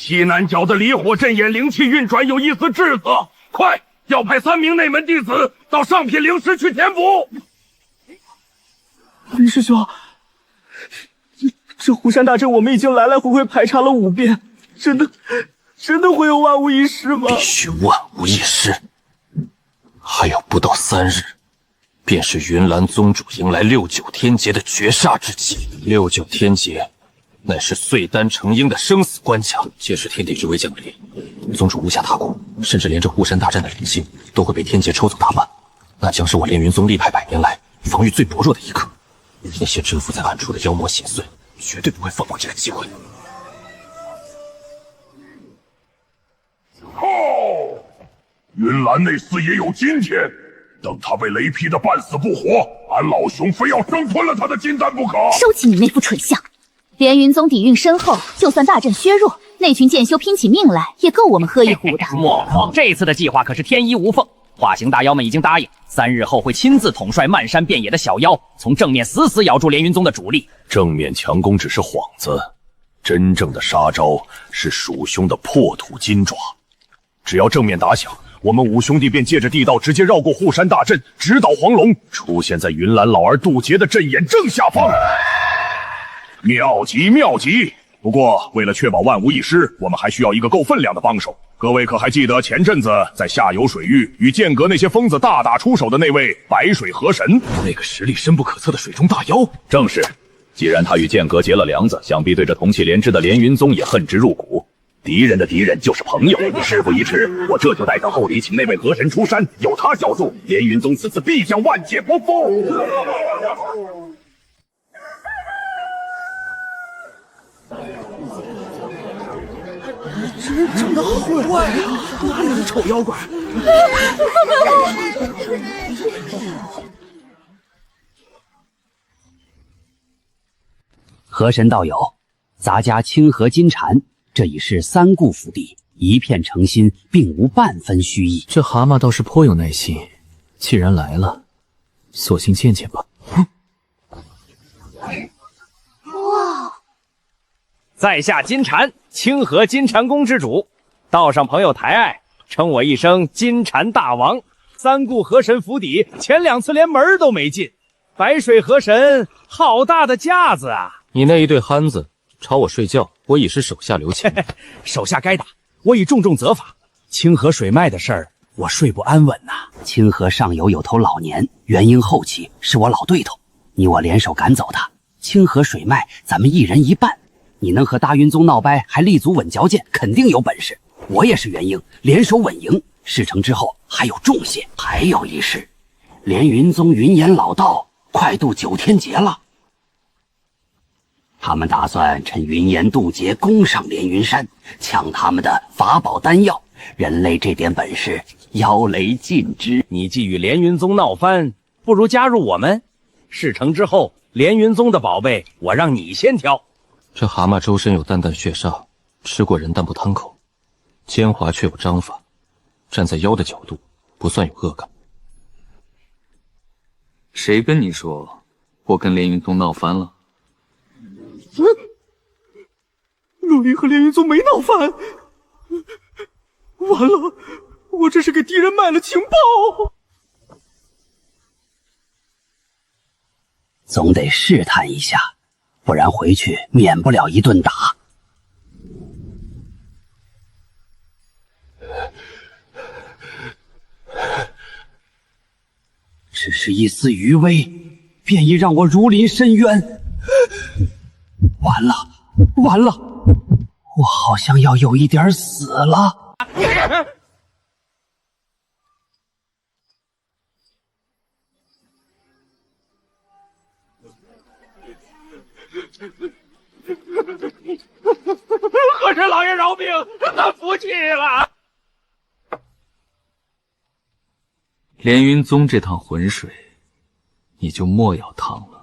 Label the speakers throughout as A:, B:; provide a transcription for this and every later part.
A: 西南角的离火阵眼灵气运转有一丝滞涩，快调派3名内门弟子到上品灵石去填补。
B: 林师兄，这虎山大阵我们已经来来回回排查了5遍，真的会有万无一失吗？
C: 必须万无一失。还有不到3日，便是云岚宗主迎来69天劫的绝杀之期。69天劫，乃是碎丹成鹰的生死关卡，届时天地之威降临，宗主无暇踏过，甚至连这护山大战的灵性都会被天劫抽走大半。那将是我连云宗历派100年来防御最薄弱的一刻。那些蛰伏在暗处的妖魔邪祟，绝对不会放过这个机会。
A: 云岚那厮也有今天，等他被雷劈得半死不活，俺老兄非要生吞了他的金丹不可。
D: 收起你那副蠢相！连云宗底蕴深厚，就算大阵削弱，那群剑修拼起命来也够我们喝一壶的。
E: 莫慌，这次的计划可是天衣无缝。化形大妖们已经答应，3日后会亲自统帅漫山遍野的小妖，从正面死死咬住连云宗的主力。
F: 正面强攻只是幌子，真正的杀招是鼠兄的破土金爪。只要正面打响，我们5兄弟便借着地道直接绕过护山大阵，直捣黄龙，出现在云岚老儿渡劫的阵眼正下方。妙极妙极！不过为了确保万无一失，我们还需要一个够分量的帮手。各位可还记得前阵子在下游水域与剑阁那些疯子大打出手的那位白水河神？
C: 那个实力深不可测的水中大妖？
F: 正是。既然他与剑阁结了梁子，想必对这同气连枝的连云宗也恨之入骨。敌人的敌人就是朋友，事不宜迟，我这就带着后里请那位河神出山，有他小助，连云宗此次必将万劫不复。
B: 长得好怪啊！哪里的丑妖怪？
G: 河神道友，咱家清河金蝉，这已是3顾府邸，一片诚心，并无半分虚意。
C: 这蛤蟆倒是颇有耐心，既然来了，索性见见吧。
D: 哇！
E: 在下金蝉，清河金蝉宫之主，道上朋友抬爱，称我一声金蝉大王。3顾河神府邸前2次连门都没进，白水河神好大的架子啊！
C: 你那一对憨子吵我睡觉，我已是手下留情。
E: 手下该打，我已重重责罚。清河水脉的事儿，我睡不安稳呐。
G: 清河上游有头老年，元婴后期是我老对头，你我联手赶走他。清河水脉，咱们1人1半。你能和大云宗闹掰，还立足稳脚剑，肯定有本事。我也是元婴，联手稳赢。事成之后还有重谢，还有一事，连云宗云岩老道快渡9天劫了。他们打算趁云岩渡劫攻上连云山，抢他们的法宝丹药。人类这点本事，妖雷尽知。
E: 你既与连云宗闹翻，不如加入我们。事成之后，连云宗的宝贝我让你先挑。
C: 这蛤蟆周身有淡淡血煞，吃过人但不贪口，奸猾却有章法。站在妖的角度，不算有恶感。
H: 谁跟你说我跟连云宗闹翻了？
B: 陆离和连云宗没闹翻，完了，我这是给敌人卖了情报。
G: 总得试探一下，不然回去免不了一顿打。只是一丝余威，便已让我如临深渊。完了，完了，我好像要有一点死了。
E: 河神老爷饶命，他服气了。
H: 连云宗这趟浑水，你就莫要趟了。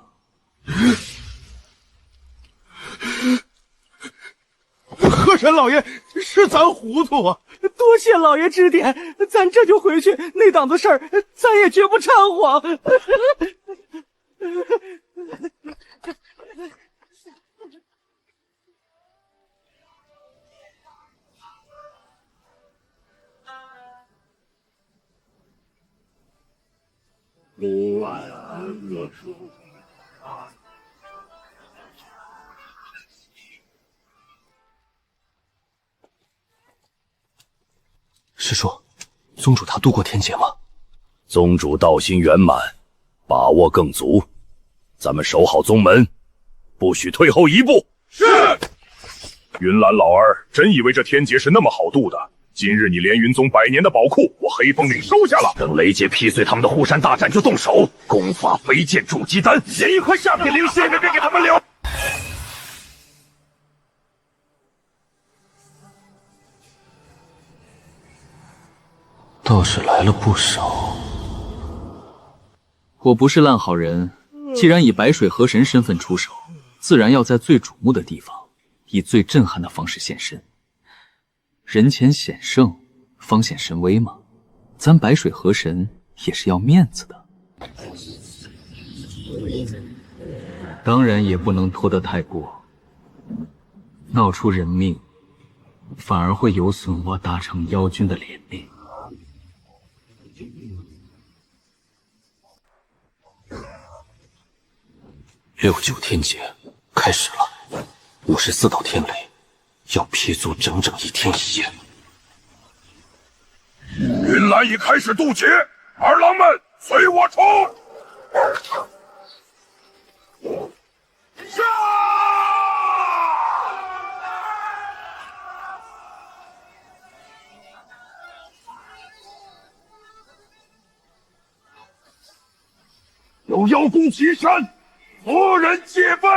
B: 河神老爷，是咱糊涂啊！多谢老爷指点，咱这就回去，那档子事儿咱也绝不掺和。
C: 师叔，宗主他渡过天劫吗？
F: 宗主道心圆满，把握更足。咱们守好宗门，不许退后一步。
A: 是。云岚老儿真以为这天劫是那么好渡的？今日你连云宗100年的宝库，我黑风岭收下了。
F: 等雷劫劈碎他们的护山大战就动手。功法飞剑筑基丹，
A: 连一块下品灵石也别给他们留。
C: 倒是来了不少。
H: 我不是烂好人，既然以白水河神身份出手，自然要在最瞩目的地方，以最震撼的方式现身。人前显圣，方显神威嘛。咱白水河神也是要面子的，当然也不能拖得太过，闹出人命，反而会有损我大成妖君的脸面。
C: 69天劫开始了，54道天雷要劈足整整1天1夜。
A: 云岚已开始渡劫，儿郎们随我冲！杀！有妖攻其山，佛人戒备！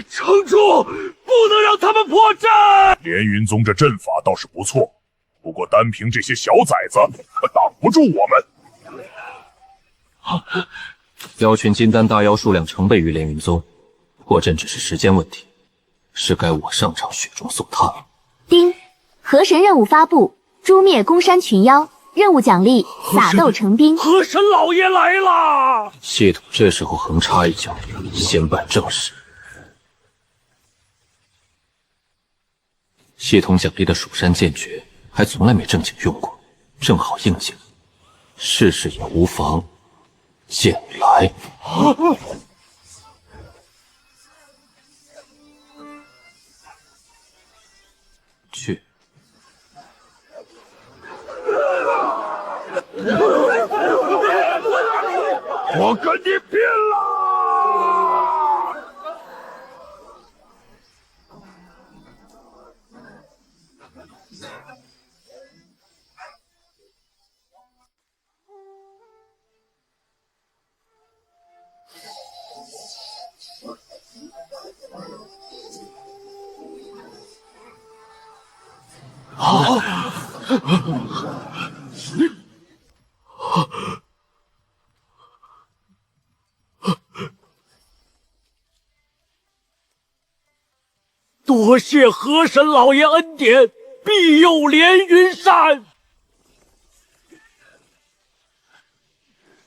F: 城主，不能让他们破阵！
A: 连云宗这阵法倒是不错，不过单凭这些小崽子可挡不住我们。
C: 妖群金丹大妖数量成倍于连云宗，破阵只是时间问题，是该我上场雪中送炭了。
D: 丁，河神任务发布：诛灭宫山群妖，任务奖励撒豆成兵。
F: 河神老爷来啦！
C: 系统这时候横插一脚，先办正事。系统奖励的蜀山剑诀还从来没正经用过，正好应景，试试也无妨。剑来！去！
A: 我跟你拼了！
F: 多谢河神老爷恩典，庇佑连云山。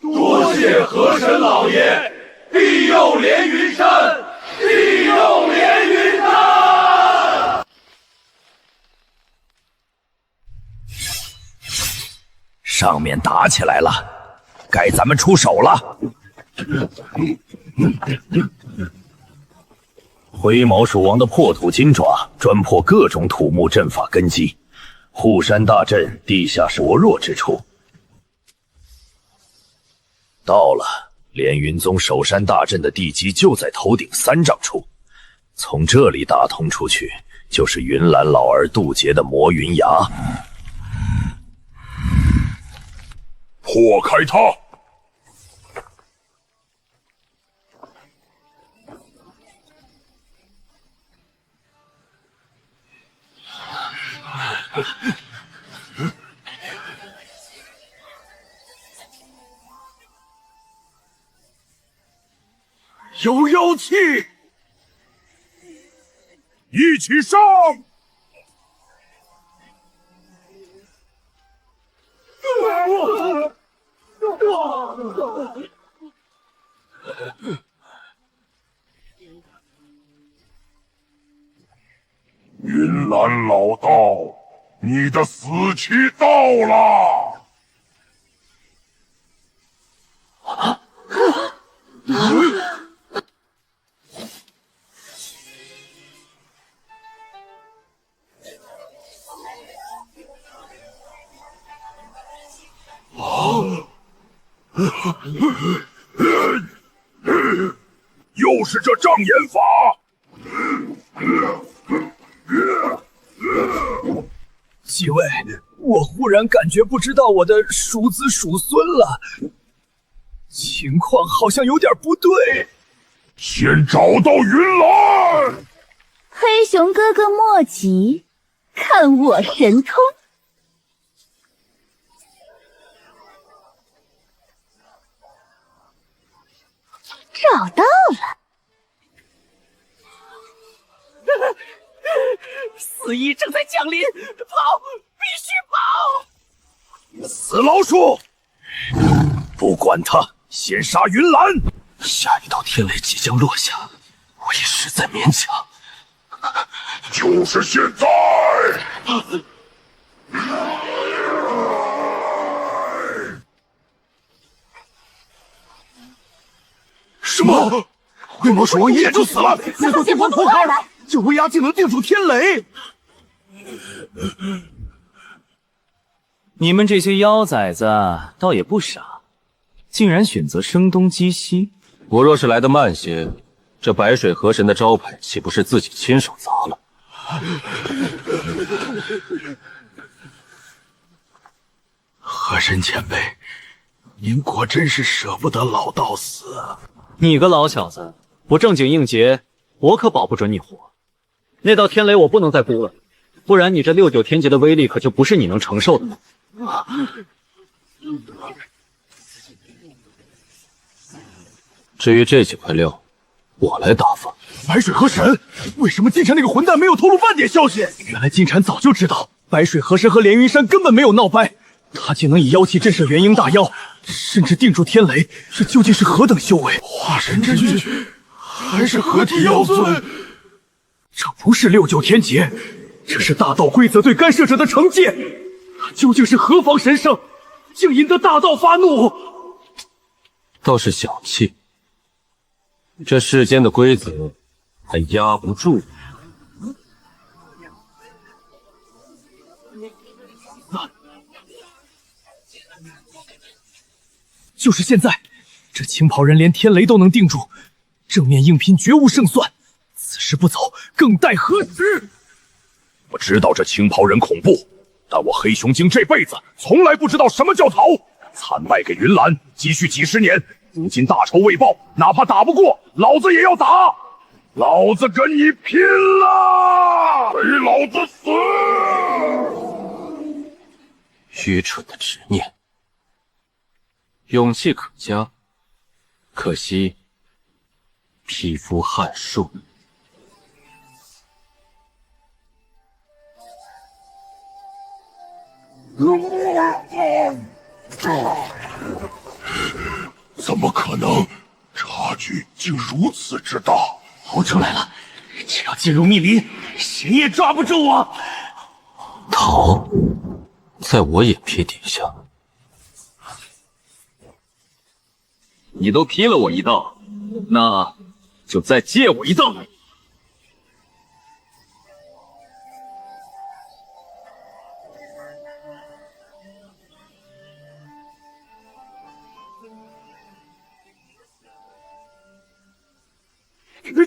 A: 多谢河神老爷庇佑连云山，庇佑连云山。
F: 上面打起来了，该咱们出手了。灰毛鼠王的破土金爪专破各种土木阵法根基，护山大阵地下是薄弱之处。到了，连云宗守山大阵的地基就在头顶3丈处，从这里打通出去，就是云岚老儿渡劫的魔云崖。
A: 破开它！
F: 有妖气，
A: 一起上！云岚老道，你的死期到了！又是这障眼法！
B: 几位，我忽然感觉不知道我的叔子叔孙了，情况好像有点不对。
A: 先找到云岚。
D: 黑熊哥哥莫急，看我神通。找到了。
B: 死意正在降临，跑！必须跑！
F: 死老鼠！不管他，先杀云岚！
C: 下一道天雷即将落下，我也实在勉强。
A: 就是现在！
B: 什么？龟毛鼠王一眼就死了！再做电光投开，这威压竟能定住天雷！
E: 你们这些妖崽子倒也不傻，竟然选择声东击西。
C: 我若是来得慢些，这白水河神的招牌岂不是自己亲手砸了？
B: 河神前辈，您果真是舍不得老道死啊！
E: 你个老小子，不正经应劫，我可保不准你活。那道天雷我不能再估了，不然你这69天劫的威力可就不是你能承受的了。
C: 至于这几块料，我来打发。
B: 白水河神，为什么金蝉那个混蛋没有透露半点消息？原来金蝉早就知道白水河神和连云山根本没有闹掰，他竟能以妖气震慑元婴大妖，甚至定住天雷，这究竟是何等修为？化神之躯，还是合体妖尊？这不是69天劫，这是大道规则对干涉者的惩戒。他究竟是何方神圣，竟引得大道发怒？
C: 倒是小气，这世间的规则还压不住。
B: 就是现在，这青袍人连天雷都能定住，正面硬拼绝无胜算。此时不走，更待何时？
F: 我知道这青袍人恐怖，但我黑熊精这辈子从来不知道什么叫逃。惨败给云岚，积蓄几十年，如今大仇未报，哪怕打不过，老子也要打！老子跟你拼了！给老子死！
C: 愚蠢的执念，勇气可嘉，可惜匹夫撼树。
A: 怎么可能？差距竟如此之大！
B: 逃出来了，只要进入密林，谁也抓不住我。
C: 逃，在我眼皮底下。
H: 你都劈了我一道，那就再借我一道。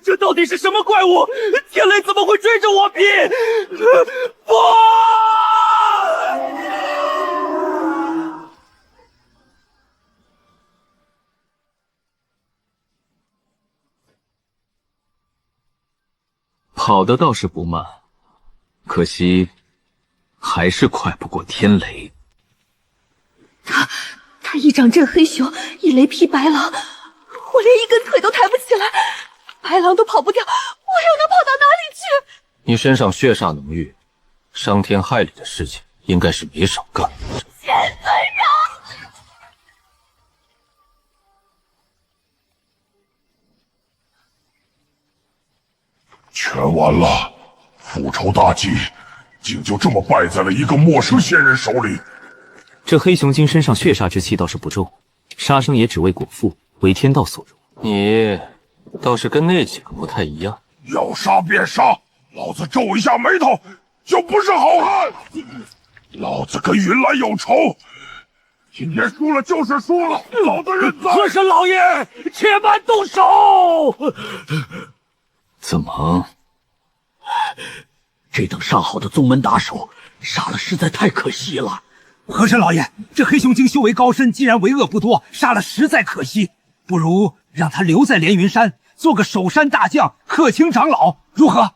B: 这到底是什么怪物？天雷怎么会追着我劈？不！
H: 跑的倒是不慢，可惜还是快不过天雷。
D: 他一掌震黑熊，一雷劈白狼，我连一根腿都抬不起来，白狼都跑不掉，我又能跑到哪里去？
C: 你身上血煞浓郁，伤天害理的事情应该是没少干。
D: 千岁
A: 全完了，复仇大计竟就这么败在了一个陌生仙人手里。
H: 这黑熊精身上血煞之气倒是不重，杀生也只为果腹，为天道所容。
C: 你倒是跟那几个不太一样。
A: 要杀便杀，老子皱一下眉头就不是好汉。老子跟云岚有仇，今天输了就是输了，老子认栽。
B: 和神老爷，且慢动手！
H: 怎么？
B: 这等上好的宗门打手，杀了实在太可惜了。
I: 和珅老爷，这黑熊精修为高深，既然为恶不多，杀了实在可惜。不如让他留在连云山，做个守山大将，克卿长老，如何？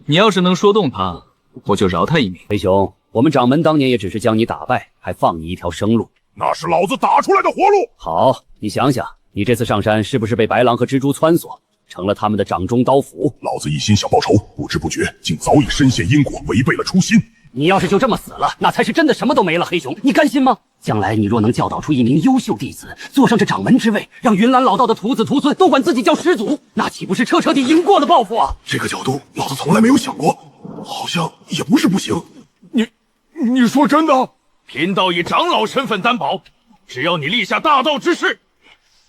H: 你要是能说动他，我就饶他一命。
G: 黑熊，我们掌门当年也只是将你打败，还放你一条生路。
A: 那是老子打出来的活路。
G: 好，你想想，你这次上山是不是被白狼和蜘蛛撺掇，成了他们的掌中刀斧？
A: 老子一心想报仇，不知不觉竟早已深陷因果，违背了初心。
G: 你要是就这么死了，那才是真的什么都没了。黑熊，你甘心吗？将来你若能教导出一名优秀弟子，坐上这掌门之位，让云岚老道的徒子徒孙都管自己叫师祖，那岂不是彻彻底赢过了报复啊？
A: 这个角度，老子从来没有想过，好像也不是不行。
B: 你说真的？贫道以长老身份担保，只要你立下大道之誓。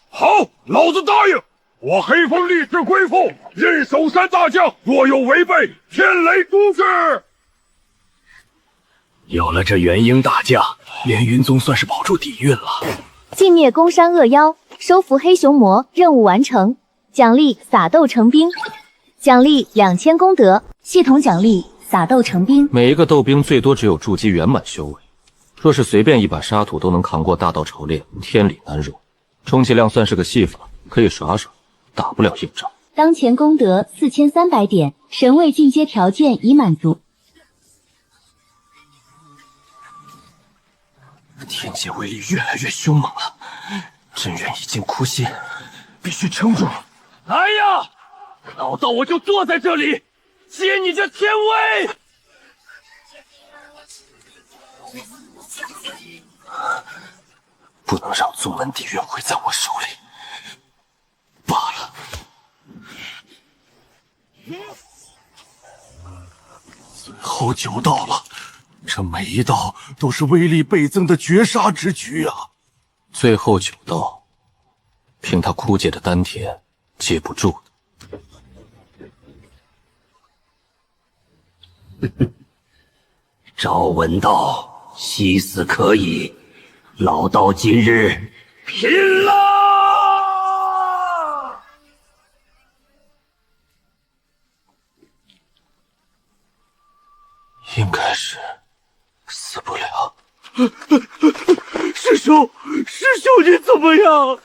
A: 好，老子答应。我黑风立志归附，任守山大将，若有违背，天雷诛之。
B: 有了这元婴大将，连云宗算是保住底蕴了。
D: 尽灭宫山恶妖，收服黑熊魔，任务完成。奖励撒豆成兵，奖励2000功德。系统奖励撒豆成兵。
C: 每一个斗兵最多只有筑基圆满修为，若是随便一把沙土都能扛过大道筹炼，天理难容。充其量算是个戏法，可以耍耍，打不了硬仗。
D: 当前功德4300点，神位进阶条件已满足。
C: 天界威力越来越凶猛了，真元已经枯竭，必须撑住。
B: 来呀，老道我就坐在这里，接你这天威！
C: 不能让宗门底蕴毁在我手里。罢了。
F: 最后9道了，这每一道都是威力倍增的绝杀之局啊！
C: 最后9道，凭他枯竭的丹田，接不住
G: 的。朝闻道，夕死可矣。老道今日
B: 拼了！
C: 应该是死不了。
B: 师兄你怎么样？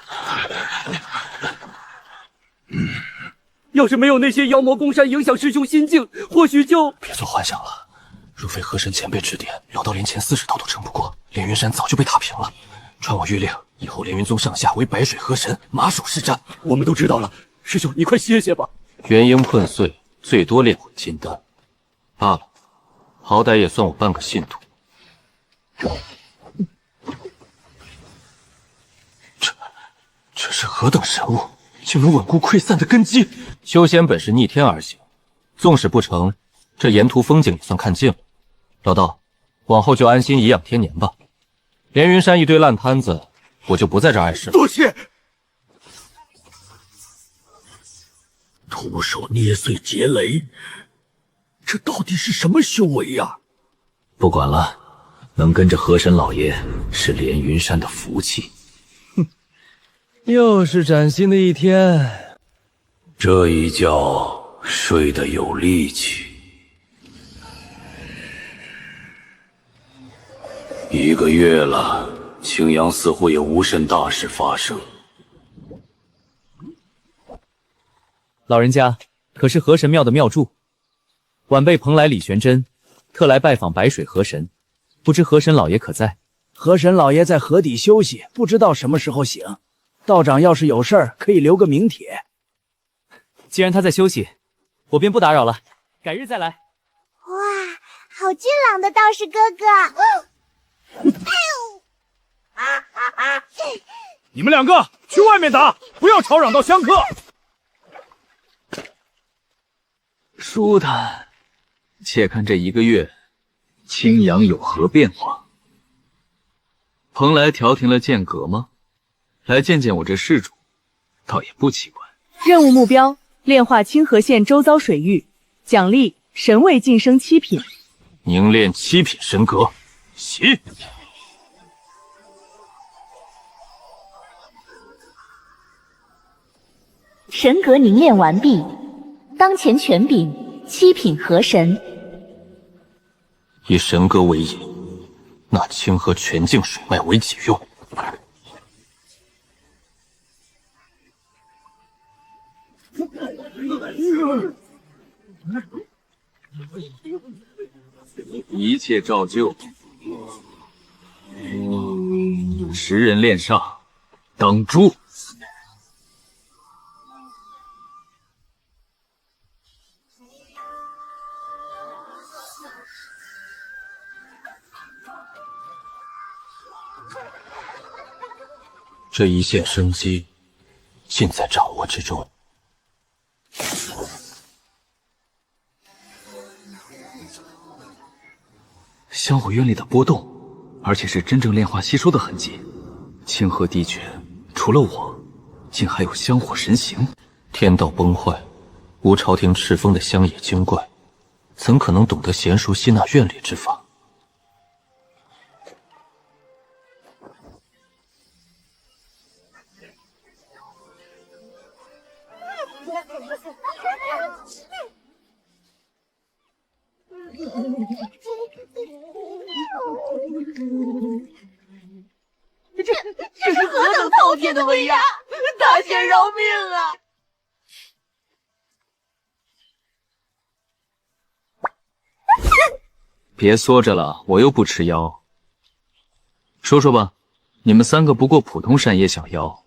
B: 要是没有那些妖魔攻山影响师兄心境，或许就……
C: 别做幻想了。若非河神前辈指点，老道连前40道都撑不过，连云山早就被踏平了。传我谕令，以后连云宗上下为白水河神，马首是瞻。
B: 我们都知道了，师兄你快歇歇吧。
C: 元婴困碎，最多炼回金丹，罢了，好歹也算我半个信徒。这是何等神物，竟能稳固溃散的根基？修仙本是逆天而行，纵使不成，这沿途风景也算看尽了。老道，往后就安心颐养天年吧。连云山一堆烂摊子，我就不在这碍事了。
B: 多谢。
J: 徒手捏碎劫雷，这到底是什么修为呀？
H: 不管了，能跟着河神老爷是连云山的福气。
E: 又是崭新的一天，
J: 这一觉睡得有力气。1个月了，青阳似乎也无甚大事发生。
H: 老人家可是河神庙的庙祝，晚辈蓬莱李玄真特来拜访白水河神，不知河神老爷可在？
K: 河神老爷在河底休息，不知道什么时候醒。道长要是有事儿，可以留个名帖。
H: 既然他在休息，我便不打扰了，改日再来。
L: 哇，好俊朗的道士哥哥！
B: 你们2个去外面打，不要吵扰到香客。
H: 舒坦。且看这1个月，青阳有何变化？蓬莱调停了剑阁吗？来见见我这施主，倒也不奇怪。
M: 任务目标：炼化清河县周遭水域，奖励神位晋升7品。
C: 凝练7品神格，喜。
D: 神格凝练完毕，当前权柄7品河神。
C: 以神格为引，那清河全境水脉为己用。
H: 一切照旧。10人炼煞，等诛。
C: 这一线生机，尽在掌握之中。
H: 香火渊里的波动，而且是真正炼化吸收的痕迹。清河地区，除了我，竟还有香火神形。
C: 天道崩坏，无朝廷敕封的乡野精怪，怎可能懂得娴熟吸纳愿力之法？
N: 这是何等滔天的威压！大仙饶命啊！
H: 别缩着了，我又不吃妖。说说吧，你们3个不过普通山野小妖，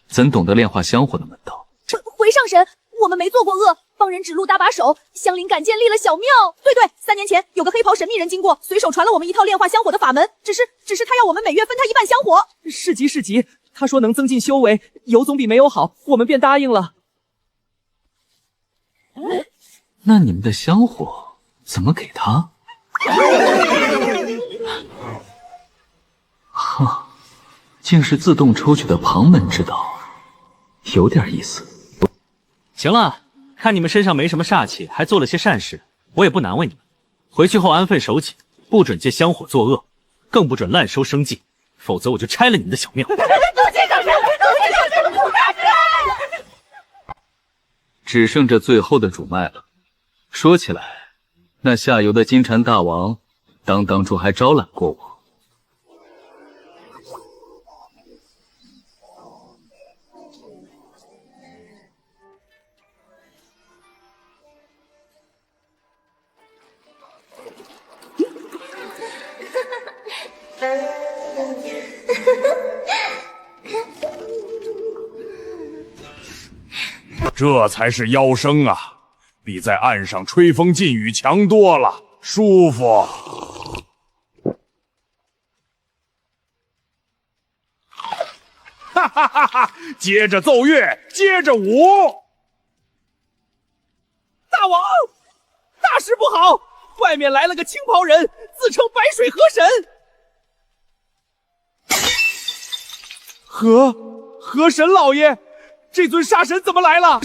H: 怎懂得炼化香火的门道？
O: 回上神，我们没做过恶，帮人指路搭把手，香菱敢建立了小庙。对，3年前有个黑袍神秘人经过，随手传了我们一套炼化香火的法门，只是他要我们每月分他1半香火。
K: 是急，他说能增进修为，有总比没有好，我们便答应了。
H: 那你们的香火怎么给他？哼，竟是自动抽取的旁门之道，有点意思。
E: 行了，看你们身上没什么煞气，还做了些善事，我也不难为你们。回去后安分守己，不准借香火作恶，更不准滥收生计，否则我就拆了你们的小庙。
H: 只剩这最后的主脉了。说起来，那下游的金蝉大王，当初还招揽过我。
A: 这才是妖声啊，比在岸上吹风进雨强多了，舒服。哈哈哈哈！接着奏乐，接着舞。
K: 大王，大事不好！外面来了个青袍人，自称白水河神。河神老爷，这尊杀神怎么来了？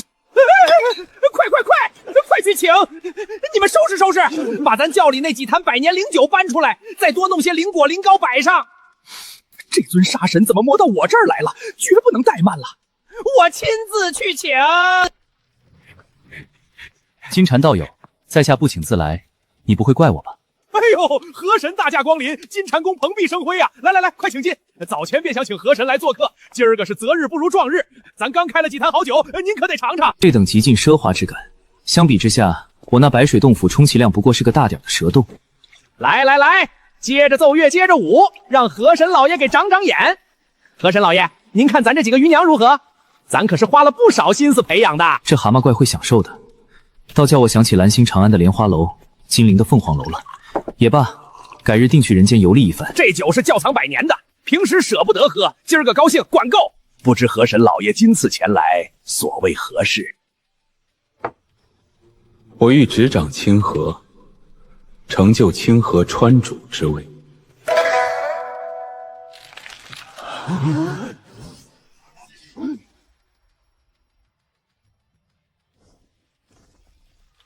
K: 快去请！你们收拾收拾，把咱窖里那几坛百年灵酒搬出来，再多弄些灵果灵膏摆上。这尊杀神怎么摸到我这儿来了？绝不能怠慢了，我亲自去请。
P: 金蝉道友，在下不请自来，你不会怪我吧？
K: 哎呦，河神大驾光临，金蝉宫蓬荜生辉啊！来，快请进。早前便想请河神来做客，今儿个是择日不如撞日，咱刚开了几坛好酒，您可得尝尝。
P: 这等极尽奢华之感，相比之下，我那白水洞府充其量不过是个大点的蛇洞。
K: 来，接着奏乐，接着舞，让河神老爷给长长眼。河神老爷，您看咱这几个鱼娘如何？咱可是花了不少心思培养的。
P: 这蛤蟆怪会享受的，倒叫我想起蓝星长安的莲花楼，金陵的凤凰楼了。也罢，改日定去人间游历一番。
K: 这酒是窖藏百年的，平时舍不得喝，今儿个高兴，管够。不知河神老爷今次前来，所谓何事？
Q: 我欲执掌清河，成就清河川主之位。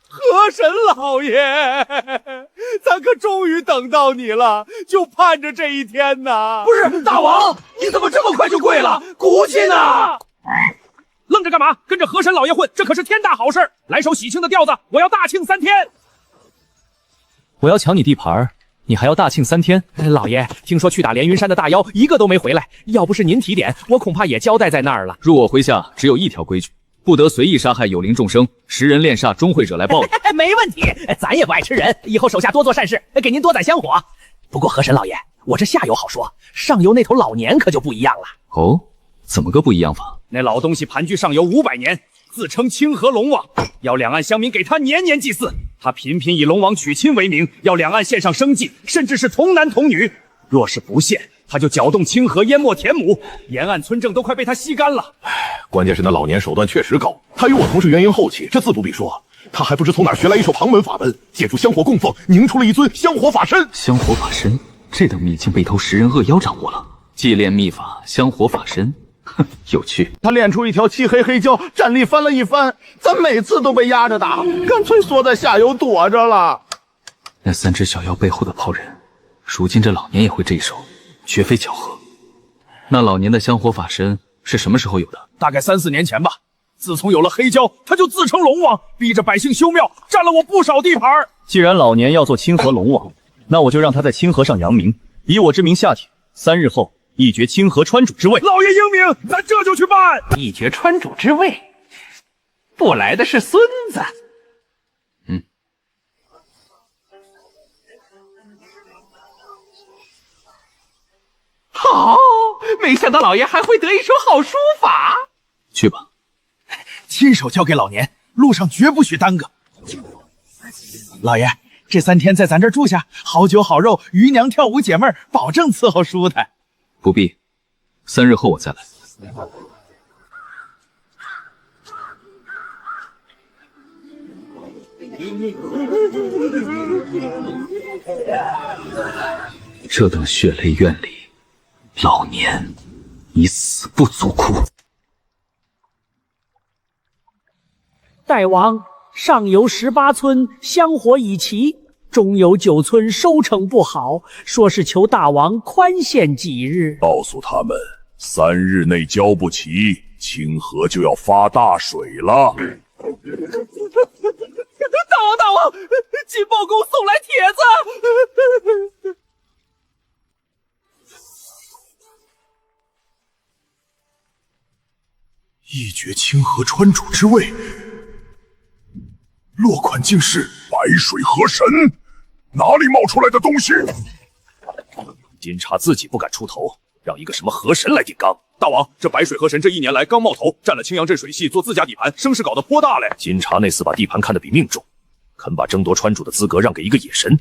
E: 河神老爷，咱可终于等到你了，就盼着这一天呐！
K: 不是大王，你怎么这么快就跪了？鼓气呢！
E: 愣着干嘛？跟着河神老爷混，这可是天大好事！来首喜庆的调子，我要大庆3天。
P: 我要抢你地盘，你还要大庆3天？
E: 老爷，听说去打连云山的大妖一个都没回来，要不是您提点，我恐怕也交代在那儿了。
H: 入我麾下只有一条规矩，不得随意杀害有灵众生，食人炼煞终会惹来报应。
K: 没问题，咱也不爱吃人，以后手下多做善事，给您多攒香火。不过河神老爷，我这下游好说，上游那头老年可就不一样了。
H: 哦，怎么个不一样法？
E: 那老东西盘踞上游500年，自称清河龙王，要两岸乡民给他年年祭祀。他频频以龙王娶亲为名，要两岸献上生计，甚至是童男童女。若是不献，他就搅动清河，淹没田亩，沿岸村镇都快被他吸干了。
F: 关键是那老年手段确实高，他与我同是元婴后期，这自不必说。他还不知从哪儿学来一手旁门法门，借助香火供奉，凝出了一尊香火法身。
H: 香火法身，这等秘境被头食人恶妖掌握了。祭炼秘法，香火法身，哼，有趣。
B: 他练出一条漆黑黑蛟，战力翻了一番，咱每次都被压着打，干脆缩在下游躲着了。
H: 那3只小妖背后的炮人，如今这老年也会这一手，绝非巧合。那老年的香火法身是什么时候有的？
E: 大概3、4年前吧。自从有了黑蛟，他就自称龙王，逼着百姓修庙，占了我不少地盘。
P: 既然老年要做清河龙王，那我就让他在清河上扬名，以我之名下帖，3日后一决清河川主之位。
E: 老爷英明，咱这就去办。
K: 一决川主之位，不来的是孙子。好，没想到老爷还会得一手好书法。
H: 去吧，
K: 亲手交给老年，路上绝不许耽搁。老爷，这3天在咱这儿住下，好酒好肉，渔娘跳舞解闷，保证伺候舒坦。
H: 不必，3日后我再来。这等血泪怨里，老年，你死不足哭。
R: 大王，上游18村香火已齐，中游9村收成不好，说是求大王宽限几日。
A: 告诉他们，3日内交不齐，清河就要发大水了。
K: 大王，金包公送来帖子。
A: 一决清河川主之位，落款竟是白水河神，哪里冒出来的东西？
F: 金茶自己不敢出头，让一个什么河神来顶缸。大王，这白水河神这1年来刚冒头，占了青阳镇水系做自家地盘，声势搞得颇大嘞。金茶那厮把地盘看得比命重，肯把争夺川主的资格让给一个野神，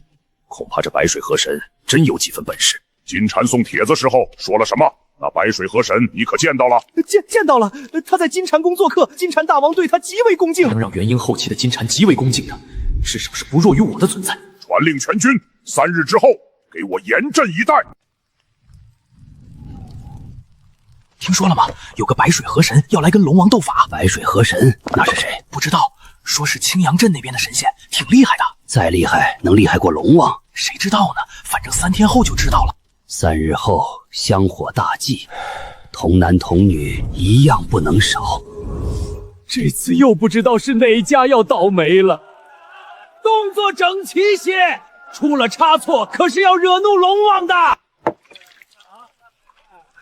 F: 恐怕这白水河神真有几分本事。
A: 金蝉送帖子时候说了什么？那白水河神你可见到了？
K: 见到了，他在金蝉宫做客，金蝉大王对他极为恭敬。
P: 能让元婴后期的金蝉极为恭敬的，至少是不弱于我的存在。
A: 传令全军，3日之后给我严阵以待。
K: 听说了吗？有个白水河神要来跟龙王斗法。
G: 白水河神那是谁？
K: 不知道，说是青阳镇那边的神仙，挺厉害的。
G: 再厉害，能厉害过龙王？
K: 谁知道呢？反正3天后就知道了。
G: 3日后香火大祭，童男童女一样不能少。
R: 这次又不知道是哪家要倒霉了。动作整齐些，出了差错可是要惹怒龙王的。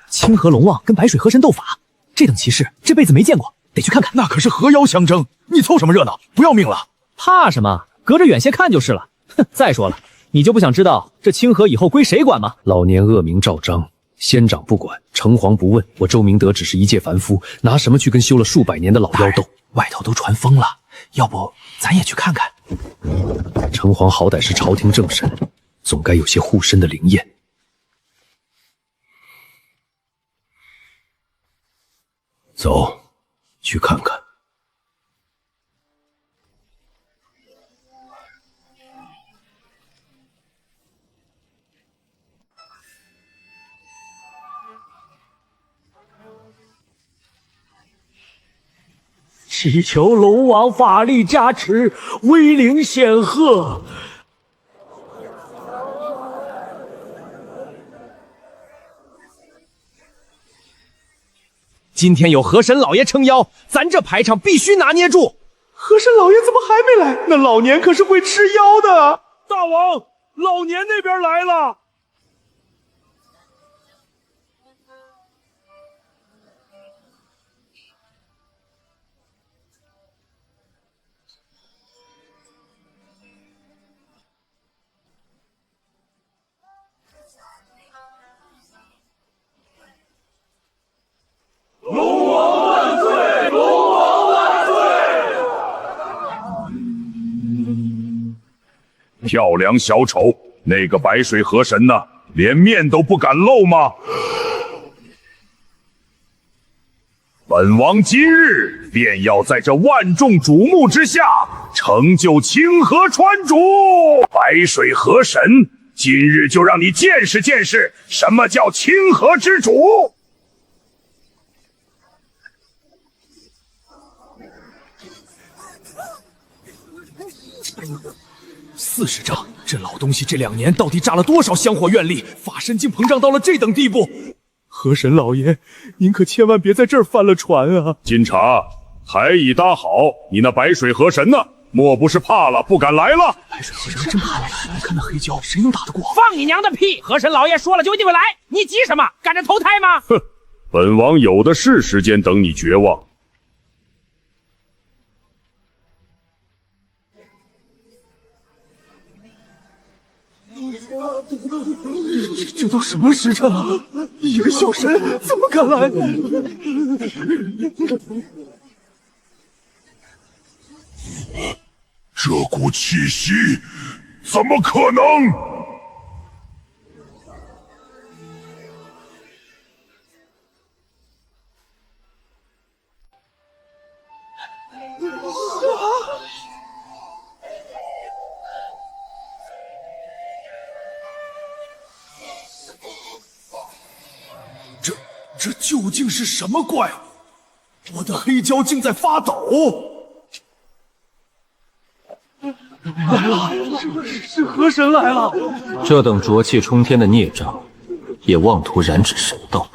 B: 清河龙王跟白水河神斗法，这等奇事这辈子没见过，得去看看。
A: 那可是河妖相争，你凑什么热闹？不要命了？
P: 怕什么？隔着远些看就是了。哼，再说了，你就不想知道这清河以后归谁管吗？
C: 老年恶名昭彰，仙长不管，城隍不问，我周明德只是一介凡夫，拿什么去跟修了数百年的老妖斗？
K: 外头都传疯了，要不咱也去看看？
C: 城隍好歹是朝廷正神，总该有些护身的灵验。走，去看看。
R: 祈求龙王法力加持，威灵显赫。
E: 今天有河神老爷撑腰，咱这排场必须拿捏住。
B: 河神老爷怎么还没来？那老年可是会吃妖的。
K: 大王，老年那边来了。
A: 龙王万岁！龙王万岁！漂亮小丑，那个白水河神呢？连面都不敢露吗？本王今日便要在这万众瞩目之下，成就清河川主。白水河神，今日就让你见识见识什么叫清河之主。
B: 40丈，这老东西这2年到底炸了多少香火愿力？法身竟膨胀到了这等地步！河神老爷，您可千万别在这儿翻了船啊！
A: 金茶，台已搭好，你那白水河神呢？莫不是怕了，不敢来了？
B: 白水河神真怕了，看那黑蛟，谁能打得过？
K: 放你娘的屁！河神老爷说了就一定会来，你急什么？赶着投胎吗？
A: 哼，本王有的是时间等你绝望。
B: 这都什么时辰了？一个小神怎么敢来？
A: 这股气息，怎么可能？
B: 这究竟是什么怪物？我的黑蛟竟在发抖！来了，是河神来了！
C: 这等浊气冲天的孽障，也妄图染指神道。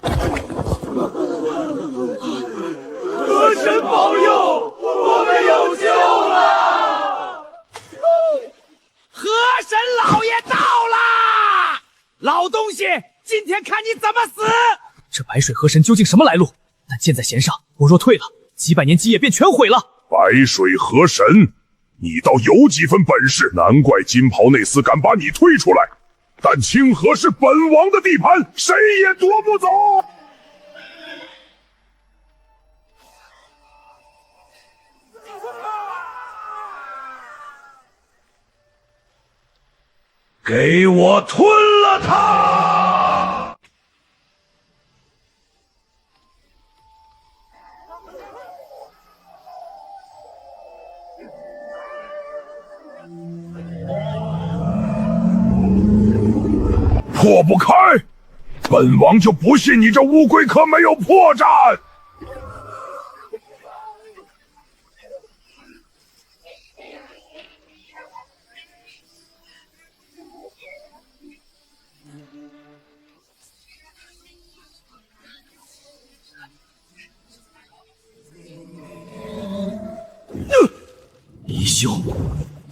N: 河神保佑，我们有救了！
K: 河神老爷到啦！老东西，今天看你怎么死！
B: 这白水河神究竟什么来路？但箭在弦上，我若退了，几百年基业便全毁了。
A: 白水河神，你倒有几分本事，难怪金袍内司敢把你推出来。但清河是本王的地盘，谁也夺不走。给我吞了他！破不开，本王就不信你这乌龟壳没有破绽！
B: 一宿，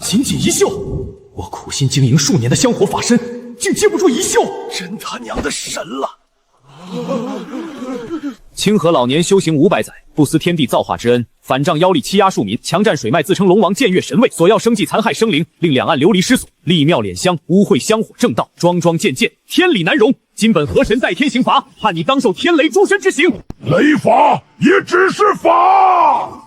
B: 仅仅一宿，我苦心经营数年的香火法身，竟接不住一宿，真他娘的神了！
P: 清河老年修行500载，不思天地造化之恩，反仗妖力欺压庶民，强占水脉，自称龙王，僭越神位，索要生计，残害生灵，令两岸流离失所，立庙敛香，污秽香火正道，桩桩件件，天理难容。今本河神代天刑罚，判你当受天雷诛身之刑。
A: 雷法也只是法。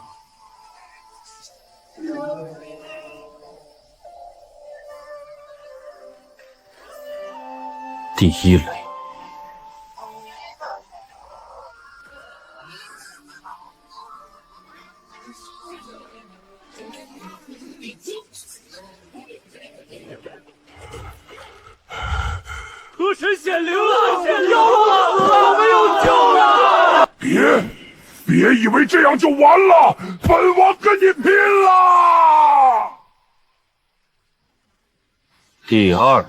C: 第一雷。
N: 河神显灵了，显灵了，我们有救了！
A: 别，别以为这样就完了，本王跟你拼了！
C: 第二类。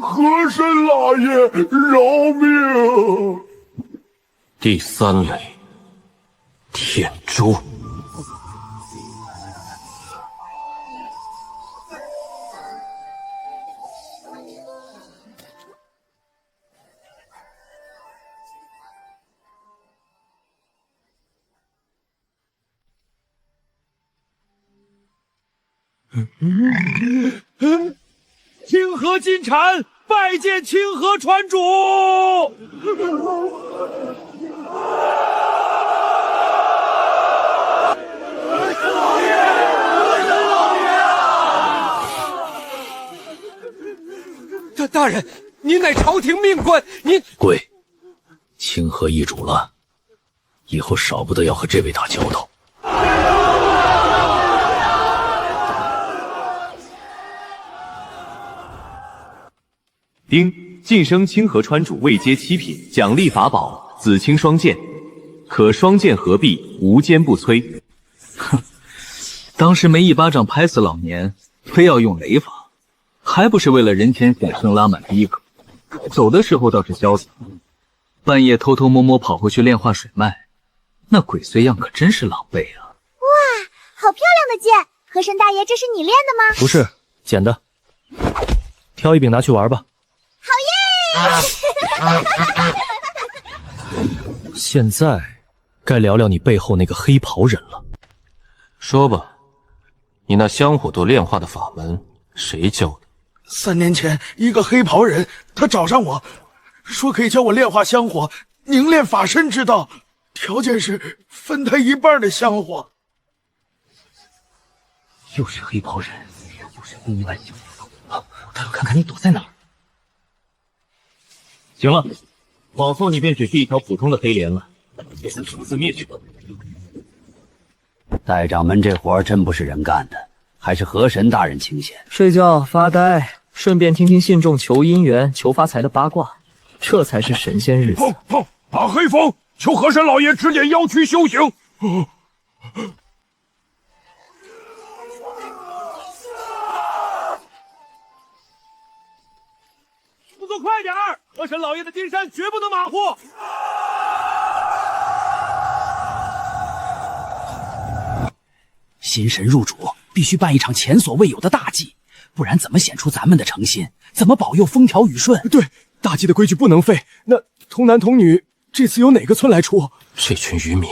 A: 和珅老爷，饶命！
C: 第三类，天诛。
P: 清河金蝉拜见清河船主。
K: 大人，您乃朝廷命官，您
J: 跪，清河易主了，以后少不得要和这位打交道。
P: 丁晋升清河川主位阶7品，奖励法宝紫青双剑，可双剑合璧，无坚不摧。
H: 哼，当时没一巴掌拍死老年，非要用雷法，还不是为了人前显圣拉满逼格？走的时候倒是潇洒，半夜偷偷摸摸跑回去炼化水脉，那鬼祟样可真是狼狈啊！
L: 哇，好漂亮的剑！和珅大爷，这是你练的吗？
P: 不是，捡的。挑一柄拿去玩吧。
L: 好耶！
P: 现在该聊聊你背后那个黑袍人了。
C: 说吧，你那香火都炼化的法门，谁教的
J: ？3年前，一个黑袍人，他找上我，说可以教我炼化香火，凝练法身之道，条件是分他1半的香火。
G: 又是黑袍人，又是另一半香火，我倒要看看你躲在哪儿。
P: 行了，往后你便只是一条普通的黑莲了，别想独自灭绝。
G: 代掌门这活真不是人干的，还是河神大人清闲。
S: 睡觉发呆，顺便听听信众求姻缘、求发财的八卦，这才是神仙日子。
A: 大黑风，求河神老爷指点妖躯修行。
P: 动作快点儿！河神老爷的金山绝不能马虎。
G: 新神入主，必须办一场前所未有的大祭，不然怎么显出咱们的诚心？怎么保佑风调雨顺？
B: 对，大祭的规矩不能废。那童男童女这次由哪个村来出？
C: 这群渔民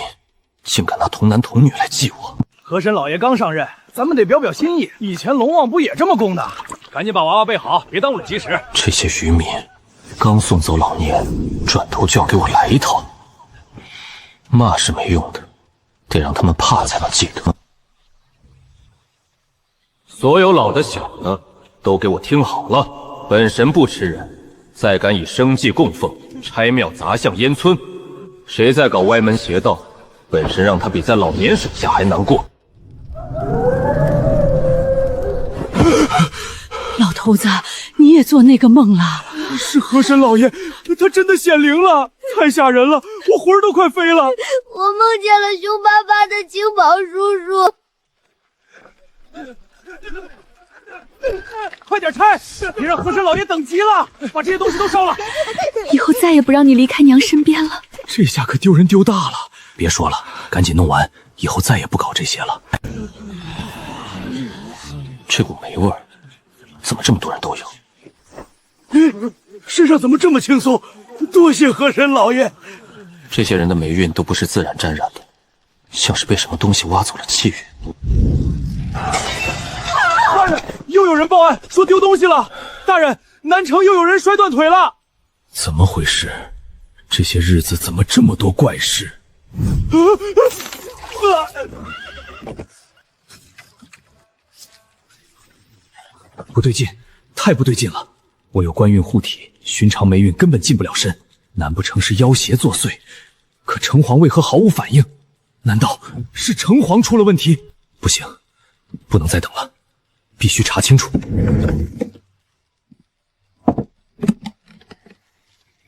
C: 竟敢拿童男童女来祭我！
B: 河神老爷刚上任，咱们得表表心意。以前龙王不也这么供的？
P: 赶紧把娃娃备好，别耽误了吉时。
C: 这些渔民刚送走老年，转头就要给我来一套。骂是没用的，得让他们怕才能记得。所有老的小的都给我听好了，本神不吃人，再敢以生计供奉、拆庙砸巷淹村，谁再搞歪门邪道，本神让他比在老年手下还难过。
M: 老头子，你也做那个梦了？
B: 是河神老爷，他真的显灵了，太吓人了，我魂儿都快飞了。
L: 我梦见了凶巴巴的青袍叔叔。
B: 快点拆，别让河神老爷等急了，把这些东西都烧了。
M: 以后再也不让你离开娘身边了。
B: 这下可丢人丢大了。
J: 别说了，赶紧弄完，以后再也不搞这些了。
C: 这股霉味儿，怎么这么多人都有？
J: 身上怎么这么轻松？多谢河神老爷。
C: 这些人的霉运都不是自然沾染的，像是被什么东西挖走了气运。
B: 大人，又有人报案说丢东西了。大人，南城又有人摔断腿了。
J: 怎么回事？这些日子怎么这么多怪事？
B: 不对劲，太不对劲了！我有官运护体，寻常霉运根本进不了身，难不成是妖邪作祟？可城隍为何毫无反应？难道是城隍出了问题？不行，不能再等了，
P: 必须查清楚。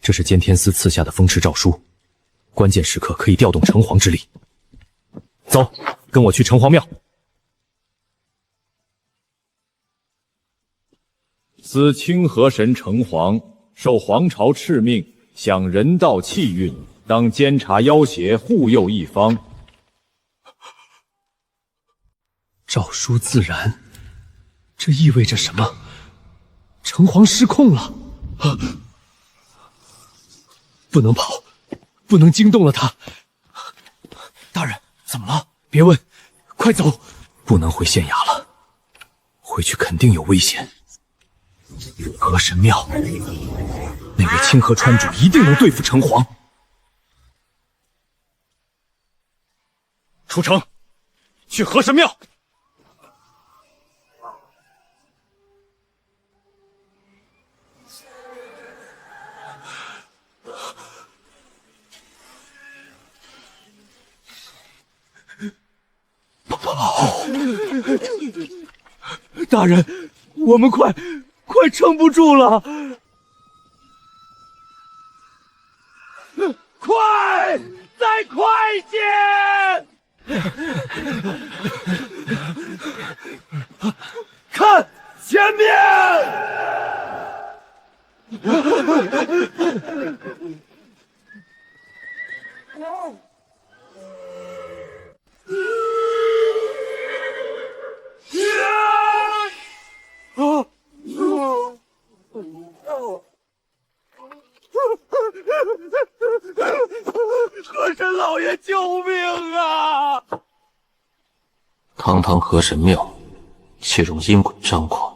P: 这是监天司赐下的封敕诏书，关键时刻可以调动城隍之力。走，跟我去城隍庙。
T: 司清河神城隍受皇朝敕命，享人道气运，当监察妖邪，护佑一方。
P: 诏书自然，这意味着什么？城隍失控了！不能跑，不能惊动了他。大人，怎么了？别问，快走！不能回县衙了，回去肯定有危险。河神庙，那位清河川主一定能对付城隍。出城，去河神庙。
B: 大人，我们快撑不住了！
A: 快，再快些！看前面！
J: 河神老爷，救命啊！
C: 堂堂河神庙，岂容阴鬼张狂？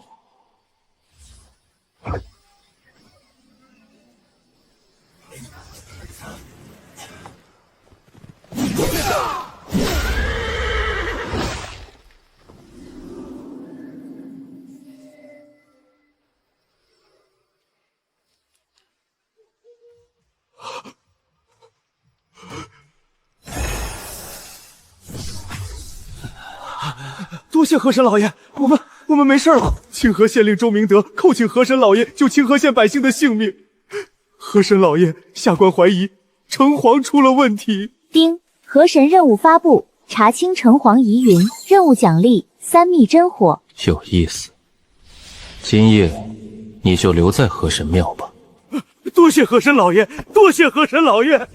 B: 多谢河神老爷，我们没事了。清河县令周明德叩请河神老爷救清河县百姓的性命。河神老爷，下官怀疑城隍出了问题。
D: 丁，河神任务发布，查清城隍疑云，任务奖励3密真火。
C: 有意思。今夜你就留在河神庙吧。
B: 多谢河神老爷，多谢河神老爷。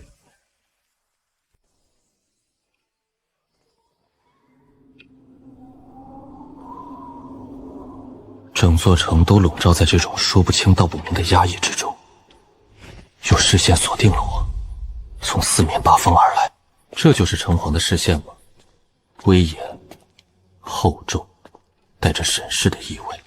C: 整座城都笼罩在这种说不清道不明的压抑之中，有视线锁定了我，从四面八方而来。这就是城隍的视线吗？威严、厚重，带着审视的意味。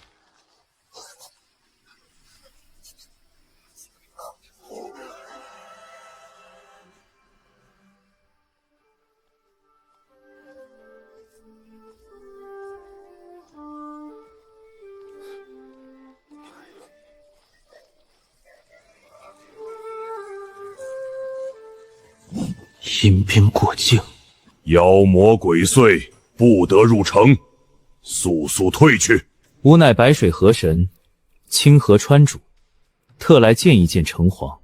C: 阴兵过境，
A: 妖魔鬼祟不得入城，速速退去！
P: 无奈白水河神、清河川主特来见一见城隍。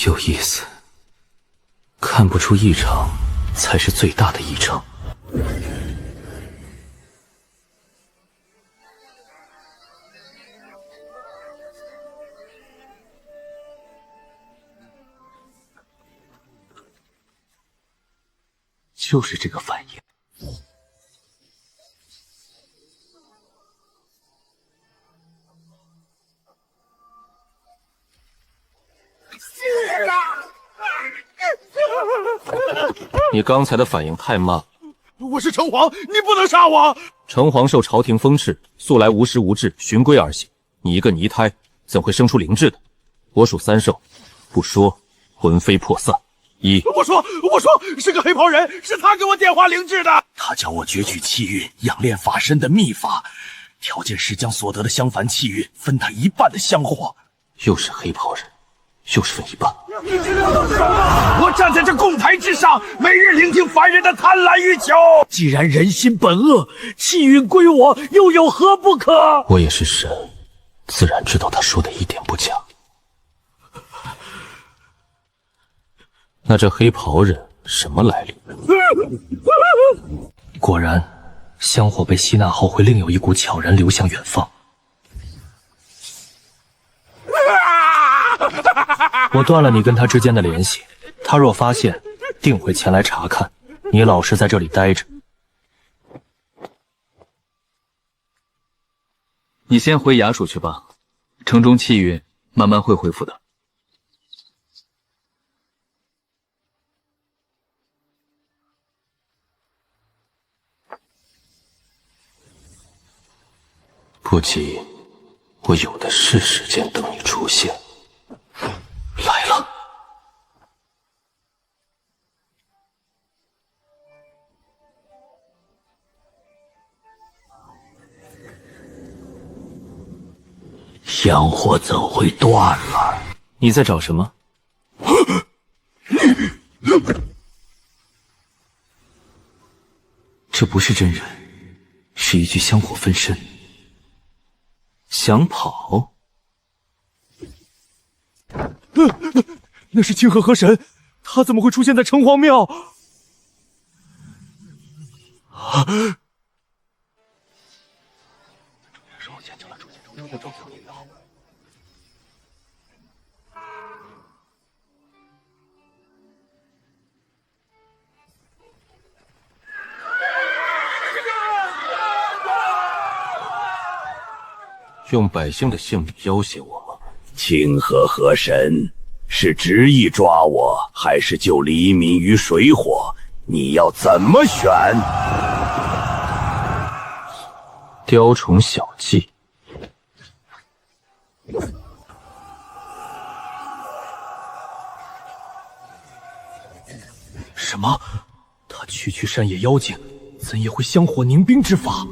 C: 有意思，看不出异常才是最大的异常。就是这个反应。你刚才的反应太慢了。
J: 我是城隍，你不能杀我！
C: 城隍受朝廷封敕，素来无时无志，循规而行。你一个泥胎，怎会生出灵智的？我数3声，不说，魂飞魄散。1，
J: 我说，是个黑袍人，是他给我点化灵智的。
G: 他教我攫取气运、养炼法身的秘法，条件是将所得的香凡气运分他1半的香火。
C: 又是黑袍人，又是分1半。
J: 我站在这供台之上，每日聆听凡人的贪婪欲求。
R: 既然人心本恶，气运归我，又有何不可？
C: 我也是神，自然知道他说的一点不假。那这黑袍人什么来历？
G: 果然，香火被吸纳后会另有一股悄然流向远方。我断了你跟他之间的联系，他若发现，定会前来查看。你老实在这里待着。
H: 你先回衙署去吧，城中气运慢慢会恢复的。
C: 不急，我有的是时间等你出现。来了。
G: 香火怎会断了？你在找什么？这不是真人，是一具香火分身。想跑？
B: 那是清河河神，他怎么会出现在城隍庙？
C: 用百姓的性命要挟我吗？
F: 清河河神是执意抓我，还是救黎民于水火？你要怎么选？
C: 雕虫小技。
B: 什么？他区区山野妖精，怎也会香火凝冰之法？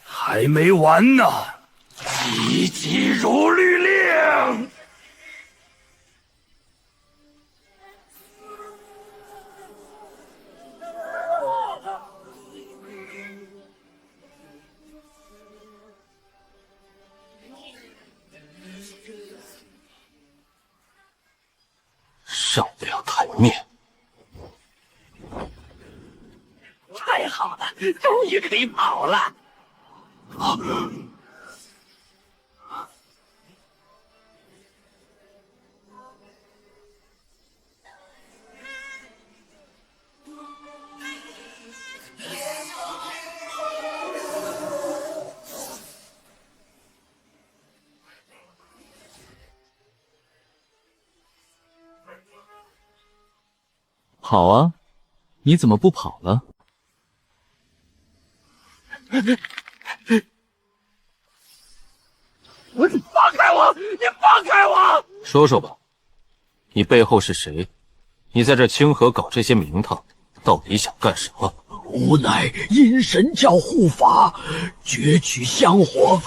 F: 还没完呢！急急如律令。
C: 上不了台面。
N: 太好了，终于可以跑了。
H: 好啊，你怎么不跑了？
N: 你放开我！你放开我！
C: 说说吧，你背后是谁？你在这清河搞这些名堂，到底想干什么？
R: 吾乃阴神教护法，攫取香火，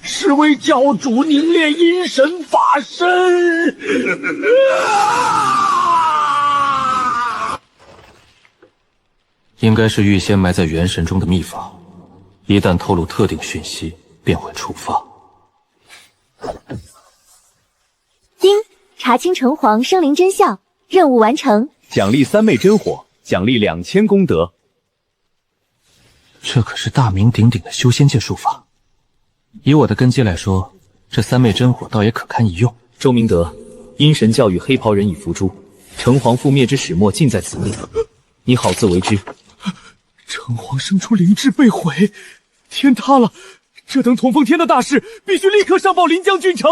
R: 是为教主凝练阴神法身。
C: 应该是预先埋在元神中的秘法，一旦透露特定讯息，便会触发。
D: 丁，查清城隍生灵真相，任务完成。
P: 奖励3昧真火，奖励2000功德。
C: 这可是大名鼎鼎的修仙界术法，以我的根基来说，这3昧真火倒也可堪一用。
P: 周明德，阴神教与黑袍人已伏诛，城隍覆灭之始末尽在此地，你好自为之。
B: 城隍生出灵智被毁，天塌了！这等统凤天的大事，必须立刻上报临江郡城。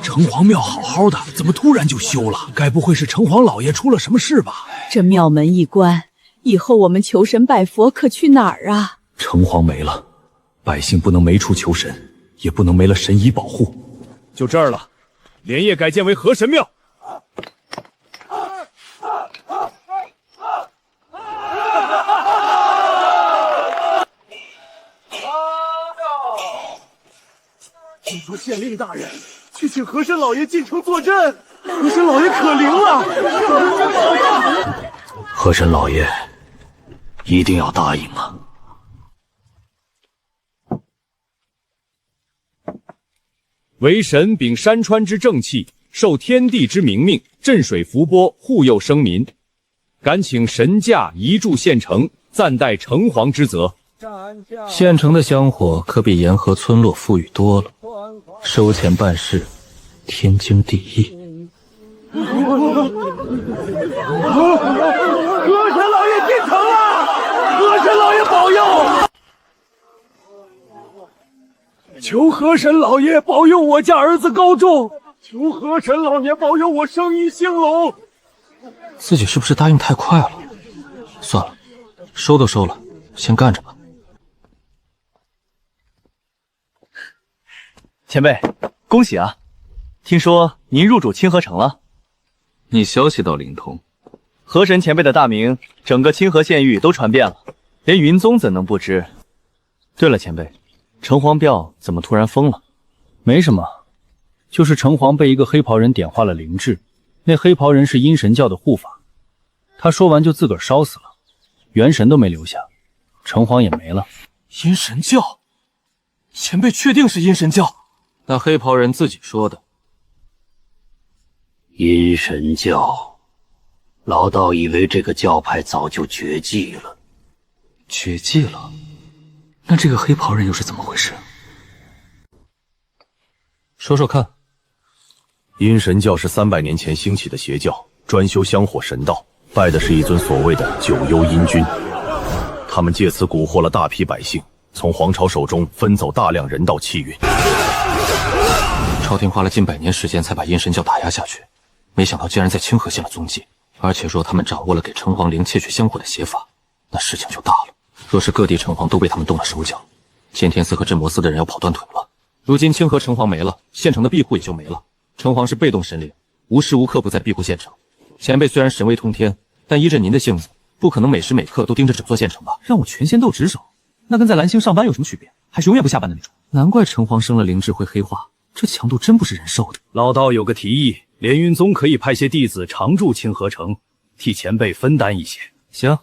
K: 城隍庙好好的，怎么突然就修了？该不会是城隍老爷出了什么事吧？
M: 这庙门一关，以后我们求神拜佛可去哪儿啊？
P: 城隍没了，百姓不能没处求神，也不能没了神医保护。
A: 就这儿了，连夜改建为河神庙。
B: 听说县令大人去请河神老爷进城坐镇，河神老爷可灵了。
C: 河神老爷一定要答应啊！
T: 为神秉山川之正气，受天地之明命，镇水伏波，护佑生民。敢请神驾移驻县城，暂代城隍之责。
C: 县城的香火可比沿河村落富裕多了，收钱办事，天经地义。
B: 河神老爷进城了，河神老爷保佑！求河神老爷保佑我家儿子高中，求河神老爷保佑我生意兴隆。
C: 自己是不是答应太快了？算了，收都收了，先干着吧。
P: 前辈，恭喜啊！听说您入主清河城了。
H: 你消息倒灵通，
P: 河神前辈的大名，整个清河县域都传遍了，连云宗怎能不知？对了，前辈，城隍庙怎么突然封了？
H: 没什么，就是城隍被一个黑袍人点化了灵智，那黑袍人是阴神教的护法，他说完就自个儿烧死了，元神都没留下，城隍也没了。
B: 阴神教？前辈确定是阴神教？
C: 那黑袍人自己说的。
G: 阴神教，老道以为这个教派早就绝迹了。
H: 绝迹了？那这个黑袍人又是怎么回事？
C: 说说看。
F: 阴神教是300年前兴起的邪教，专修香火神道，拜的是一尊所谓的九幽阴君。他们借此蛊惑了大批百姓，从皇朝手中分走大量人道气运。
C: 朝廷花了近100年时间才把阴神教打压下去，没想到竟然在清河县了踪迹，而且说他们掌握了给城隍陵窃取香火的邪法，那事情就大了。若是各地城隍都被他们动了手脚，剑天寺和镇魔寺的人要跑断腿了。如今清河城隍没了，县城的庇护也就没了。城隍是被动神灵，无时无刻不在庇护县城。前辈虽然神威通天，但依着您的性子，不可能每时每刻都盯着整座县城吧？
P: 让我全县斗职守，那跟在蓝星上班有什么区别？还是永远不下班的那种。难怪城隍生了灵智会黑化，这强度真不是人受的。
A: 老道有个提议，连云宗可以派些弟子常驻清河城，替前辈分担一些。
P: 行，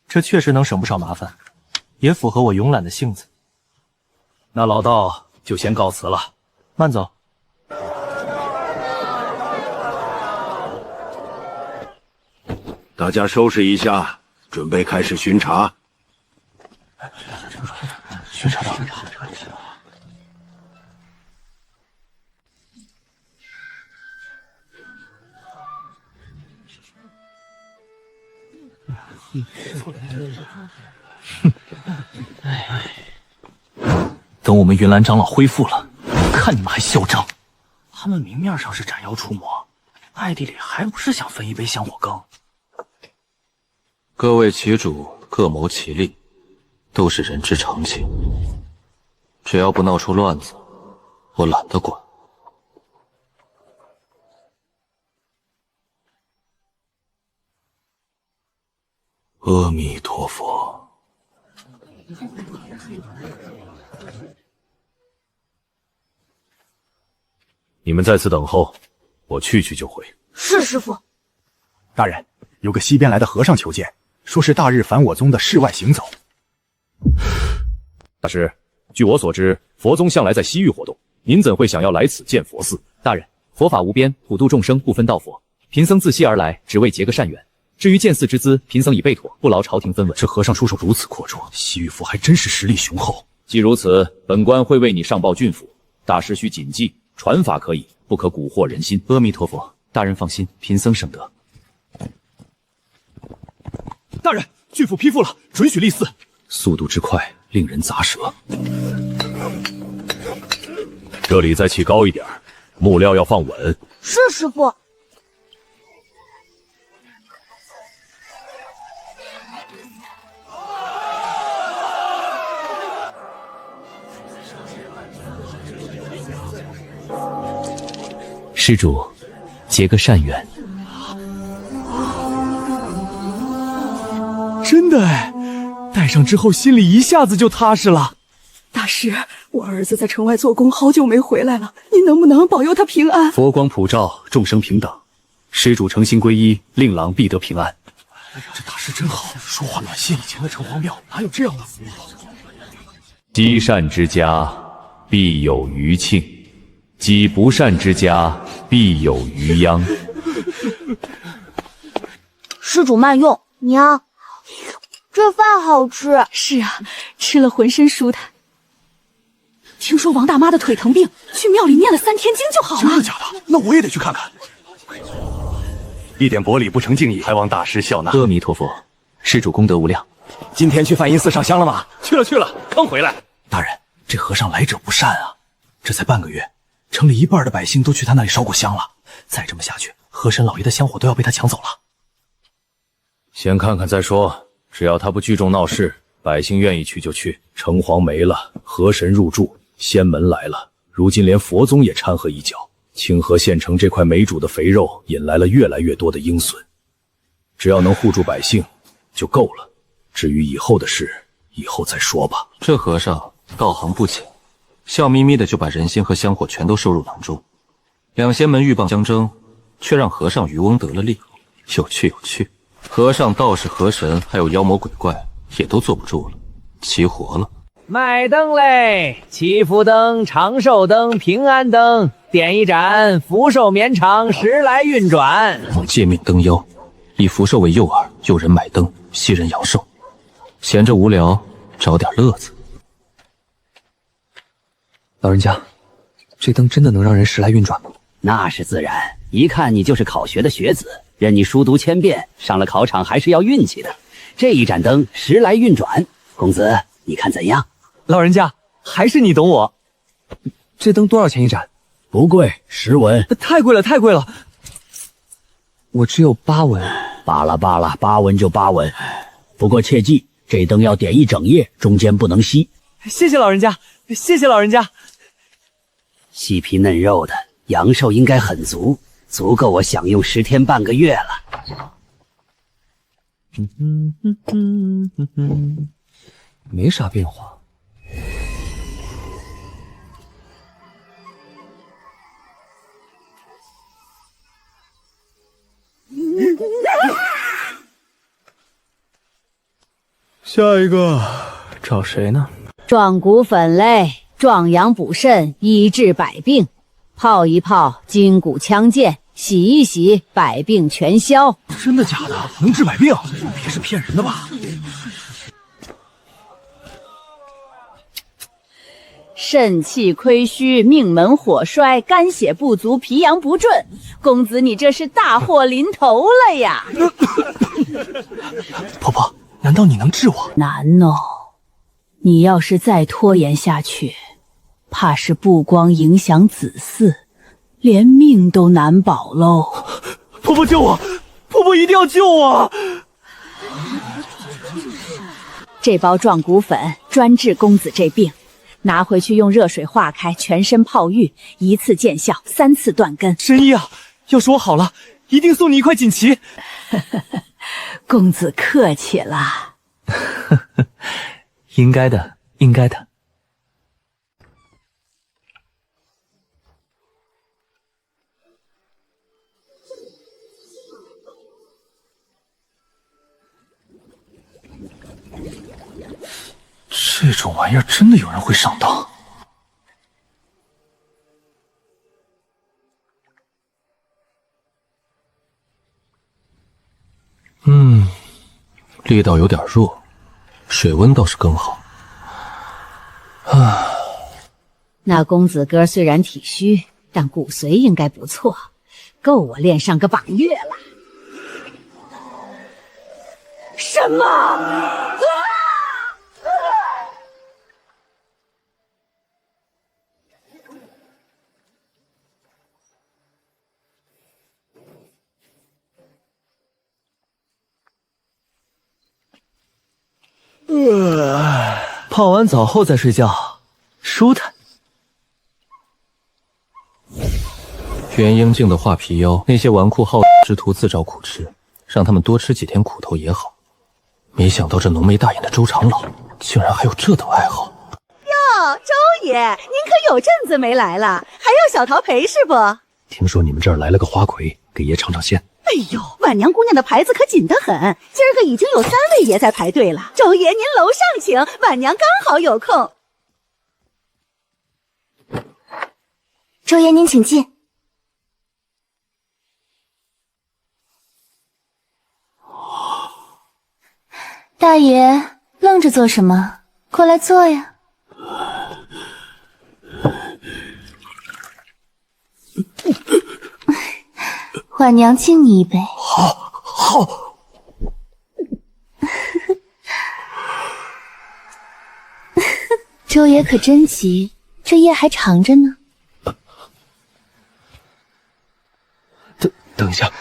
P: 这确实能省不少麻烦，也符合我慵懒的性子。
A: 那老道就先告辞了，
P: 慢走。
U: 大家收拾一下，准备开始巡查。
P: 巡查到。等我们云岚长老恢复了，看你们还嚣张！
K: 他们明面上是斩妖除魔，暗地里还不是想分一杯香火羹？
C: 各为其主，各谋其利，都是人之常情。只要不闹出乱子，我懒得管。
F: 阿弥陀佛。你们在此等候，我去就回。
L: 是师父。
V: 大人，有个西边来的和尚求见，说是大日反我宗的世外行走。
T: 大师，据我所知，佛宗向来在西域活动，您怎会想要来此建佛寺？
P: 大人，佛法无边，普度众生，不分道佛。贫僧自西而来，只为结个善缘。至于建寺之资，贫僧已备妥，不劳朝廷分文。
V: 这和尚出手如此阔绰，西域府还真是实力雄厚。
T: 既如此，本官会为你上报郡府。大师需谨记，传法可以，
P: 不可蛊惑人心。
H: 阿弥陀佛，大人放心，贫僧省得。
B: 大人，巨斧批复了，准许立嗣。
P: 速度之快，令人咂舌。这里再起高一点，木料要放稳。
L: 是师傅。
H: 施主，结个善缘。
B: 真的哎，戴上之后心里一下子就踏实了。
I: 大师，我儿子在城外做工，好久没回来了，你能不能保佑他平安？
H: 佛光普照，众生平等。施主诚心皈依，令郎必得平安。
B: 哎呀，这大师真好，说话暖心。以前的城隍庙哪有这样的服务？
T: 积善之家，必有余庆；积不善之家，必有余殃。
L: 施主慢用，娘，这饭好吃。
I: 是啊，吃了浑身舒坦。听说王大妈的腿疼病，去庙里念了3天经就好了。
B: 真的假的？那我也得去看看。
H: 一点薄礼不成敬意，还望大师笑纳。阿弥陀佛，施主功德无量。
B: 今天去梵音寺上香了吗？
P: 去了，刚回来。
B: 大人，这和尚来者不善啊！这才半个月，城里一半的百姓都去他那里烧过香了。再这么下去，河神老爷的香火都要被他抢走了。
P: 先看看再说，只要他不聚众闹事，百姓愿意去就去。城隍没了，河神入住，仙门来了，如今连佛宗也掺和一脚。清河县城这块没主的肥肉，引来了越来越多的鹰隼。只要能护住百姓，就够了。至于以后的事，以后再说吧。
C: 这和尚道行不浅，笑眯眯的就把人心和香火全都收入囊中。两仙门鹬蚌相争，却让和尚渔翁得了利。有趣。和尚、道士、河神，还有妖魔鬼怪，也都坐不住了，齐活了。
E: 卖灯嘞！祈福灯、长寿灯、平安灯，点一盏，福寿绵长，10来运转。
C: 借命灯妖，以福寿为诱饵，诱人买灯，吸人阳寿。闲着无聊，找点乐子。
S: 老人家，这灯真的能让人10来运转吗？
G: 那是自然，一看你就是考学的学子，任你书读千遍，上了考场还是要运气的。这一盏灯10来运转，公子你看怎样？
S: 老人家，还是你懂我。这灯多少钱一盏？
G: 不贵，10文。
S: 太贵了！我只有8文。
G: 罢了，8文就8文。不过切记，这灯要点一整夜，中间不能熄。
S: 谢谢老人家。
G: 细皮嫩肉的，阳寿应该很足，足够我享用10天半个月了。
S: 没啥变化。
B: 下一个找谁呢？
D: 壮骨粉类，壮阳补肾，医治百病。泡一泡，筋骨强健；洗一洗，百病全消。
B: 真的假的？能治百病？别是骗人的吧？
D: 肾气亏虚，命门火衰，肝血不足，脾阳不顺。公子，你这是大祸临头了呀！
B: 婆婆，难道你能治我？
D: 难哦，你要是再拖延下去，怕是不光影响子嗣，连命都难保喽。
B: 婆婆救我！婆婆一定要救我！
D: 这包壮骨粉专治公子这病。拿回去用热水化开，全身泡浴，1次见效，3次断根。
B: 神医啊，要是我好了，一定送你一块锦旗。
D: 公子客气了。
S: 应该的。
B: 这种玩意儿真的有人会上当？
C: 力道有点弱，水温倒是更好。
D: 那公子哥虽然体虚，
O: 但骨髓应该不错，够我练上个把月了。什么？
S: 泡完澡后再睡觉，舒坦。
C: 元婴境的画皮妖，那些纨绔好之徒自找苦吃，让他们多吃几天苦头也好。没想到这浓眉大眼的周长老，竟然还有这等爱好。
I: 哟，周爷，您可有阵子没来了，还要小桃陪是不？
F: 听说你们这儿来了个花魁，给爷尝尝鲜。
I: 哎呦，婉娘姑娘的牌子可紧得很，今儿个已经有3位爷在排队了。周爷您楼上请，婉娘刚好有空。
D: 周爷您请进。大爷愣着做什么？过来坐呀。婉娘敬你一杯。
F: 好。
D: 周爷可真急，这夜还长着呢。
F: 等一下。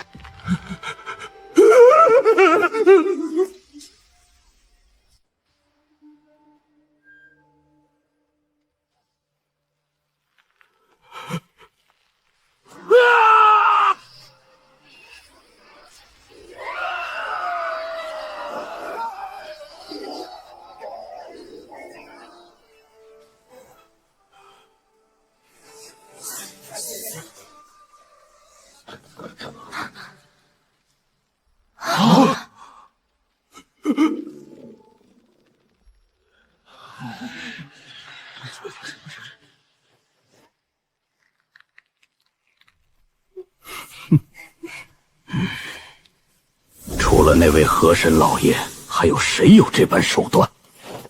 F: 除了那位河神老爷，还有谁有这般手段？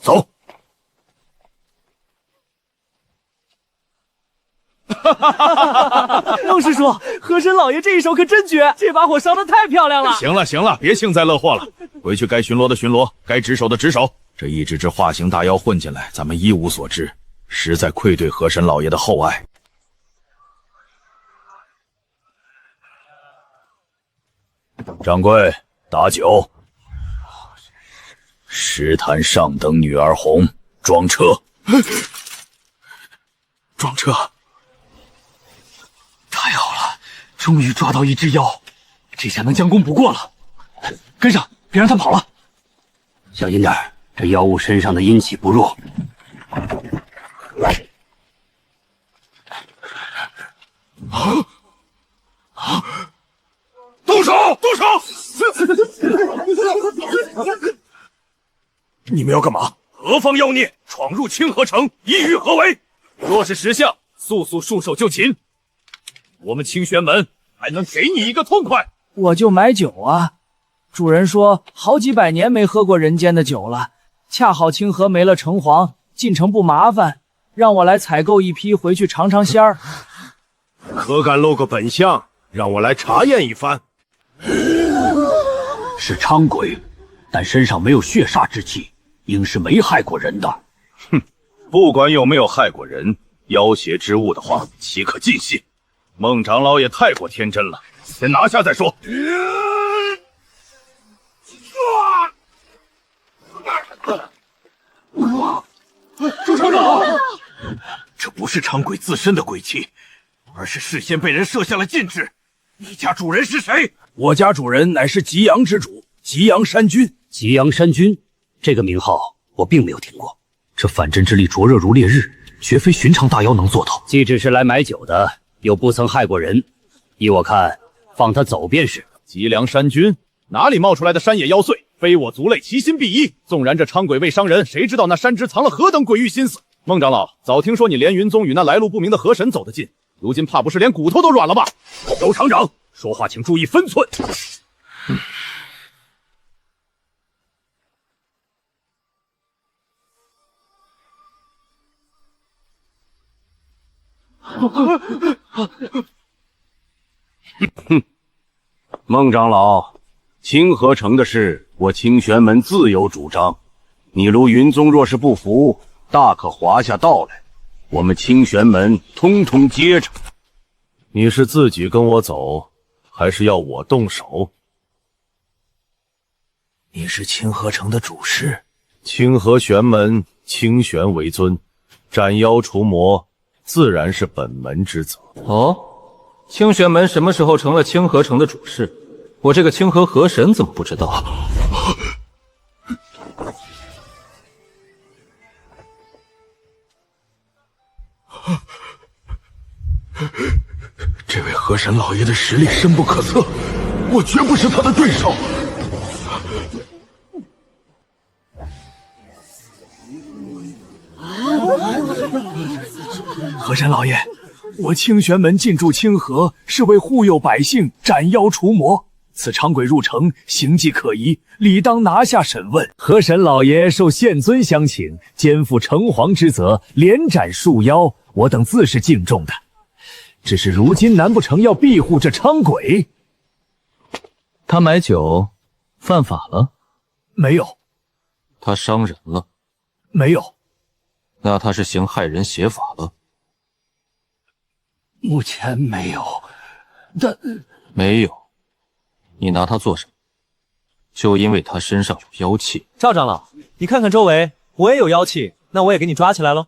F: 走！
S: 孟师叔，河神老爷这一手可真绝，这把火烧得太漂亮了。
F: 行了行了，别幸灾乐祸了，回去该巡逻的巡逻，该值守的值守。这一只化形大妖混进来，咱们一无所知，实在愧对河神老爷的厚爱。掌柜，打酒。石坛上等女儿红，装车。
B: 装车。
S: 太好了，终于抓到一只妖，这下能将功补过了。跟上，别让他跑了。
G: 小心点，这妖物身上的阴气不弱。
A: 动手！动手！你们要干嘛？何方妖孽闯入清河城，意欲何为？
P: 若是识相，速速束手就擒。我们清玄门还能给你一个痛快。
K: 我就买酒啊，主人说好几百年没喝过人间的酒了，恰好清河没了城隍，进城不麻烦，让我来采购一批回去尝尝鲜儿。
U: 可敢露个本相，让我来查验一番。
G: 是伥鬼，但身上没有血煞之气，应是没害过人的。
F: 哼，不管有没有害过人，妖邪之物的话，岂可尽信？孟长老也太过天真了，先拿下再说。
A: 朱厂长，
U: 这不是伥鬼自身的鬼气，而是事先被人设下了禁制。你家主人是谁？
B: 我家主人乃是吉阳之主，吉阳山君。
G: 吉阳山君，这个名号我并没有听过。这反真之力灼热如烈日，绝非寻常大妖能做到。既只是来买酒的，又不曾害过人，依我看，放他走便是。
P: 吉良山君哪里冒出来的山野妖祟？非我族类，其心必异。纵然这伥鬼未伤人，谁知道那山之藏了何等诡异心思？孟长老，早听说你连云宗与那来路不明的河神走得近，如今怕不是连骨头都软了吧？
A: 周厂长，说话请注意分寸。
F: 哼，孟长老，清河城的事，我清玄门自有主张。你卢云宗若是不服，大可华下道来，我们清玄门通通接着。
C: 你是自己跟我走，还是要我动手？
B: 你是清河城的主事，
C: 清河玄门清玄为尊，斩妖除魔自然是本门之责。
H: 哦，清玄门什么时候成了清河城的主事？我这个清河河神怎么不知道？
B: 这位河神老爷的实力深不可测，我绝不是他的对手。河神老爷，我清玄门进驻清河，是为护佑百姓，斩妖除魔。此长鬼入城，行迹可疑，理当拿下审问。
P: 河神老爷受县尊相请，肩负城隍之责，连斩数妖，我等自是敬重的。只是如今难不成要庇护这昌鬼？
H: 他买酒犯法了？
B: 没有。
H: 他伤人了？
B: 没有。
H: 那他是行害人邪法了？
G: 目前没有。但
H: 没有。你拿他做什么？就因为他身上有妖气。
E: 赵长老，你看看周围，我也有妖气，那我也给你抓起来喽。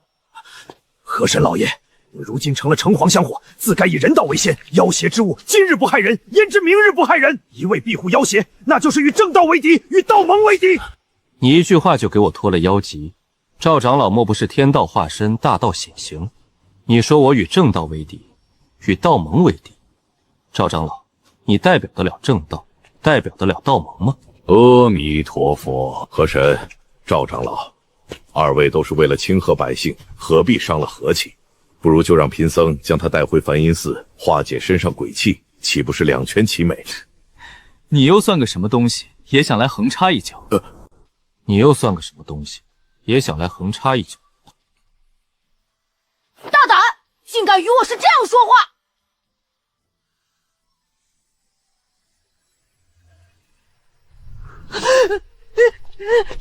B: 河神老爷，你如今成了城隍香火，自该以人道为先。妖邪之物，今日不害人，焉知明日不害人？一味庇护妖邪，那就是与正道为敌，与道盟为敌。
H: 你一句话就给我脱了妖籍。赵长老莫不是天道化身，大道显形？你说我与正道为敌，与道盟为敌？赵长老，你代表得了正道，代表得了道盟吗？
F: 阿弥陀佛，河神、赵长老，二位都是为了清河百姓，何必伤了和气？不如就让贫僧将他带回梵音寺，化解身上鬼气，岂不是两全其美？
H: 你又算个什么东西，也想来横插一脚？你又算个什么东西，也想来横插一脚？
N: 大胆，竟敢与我是这样说话！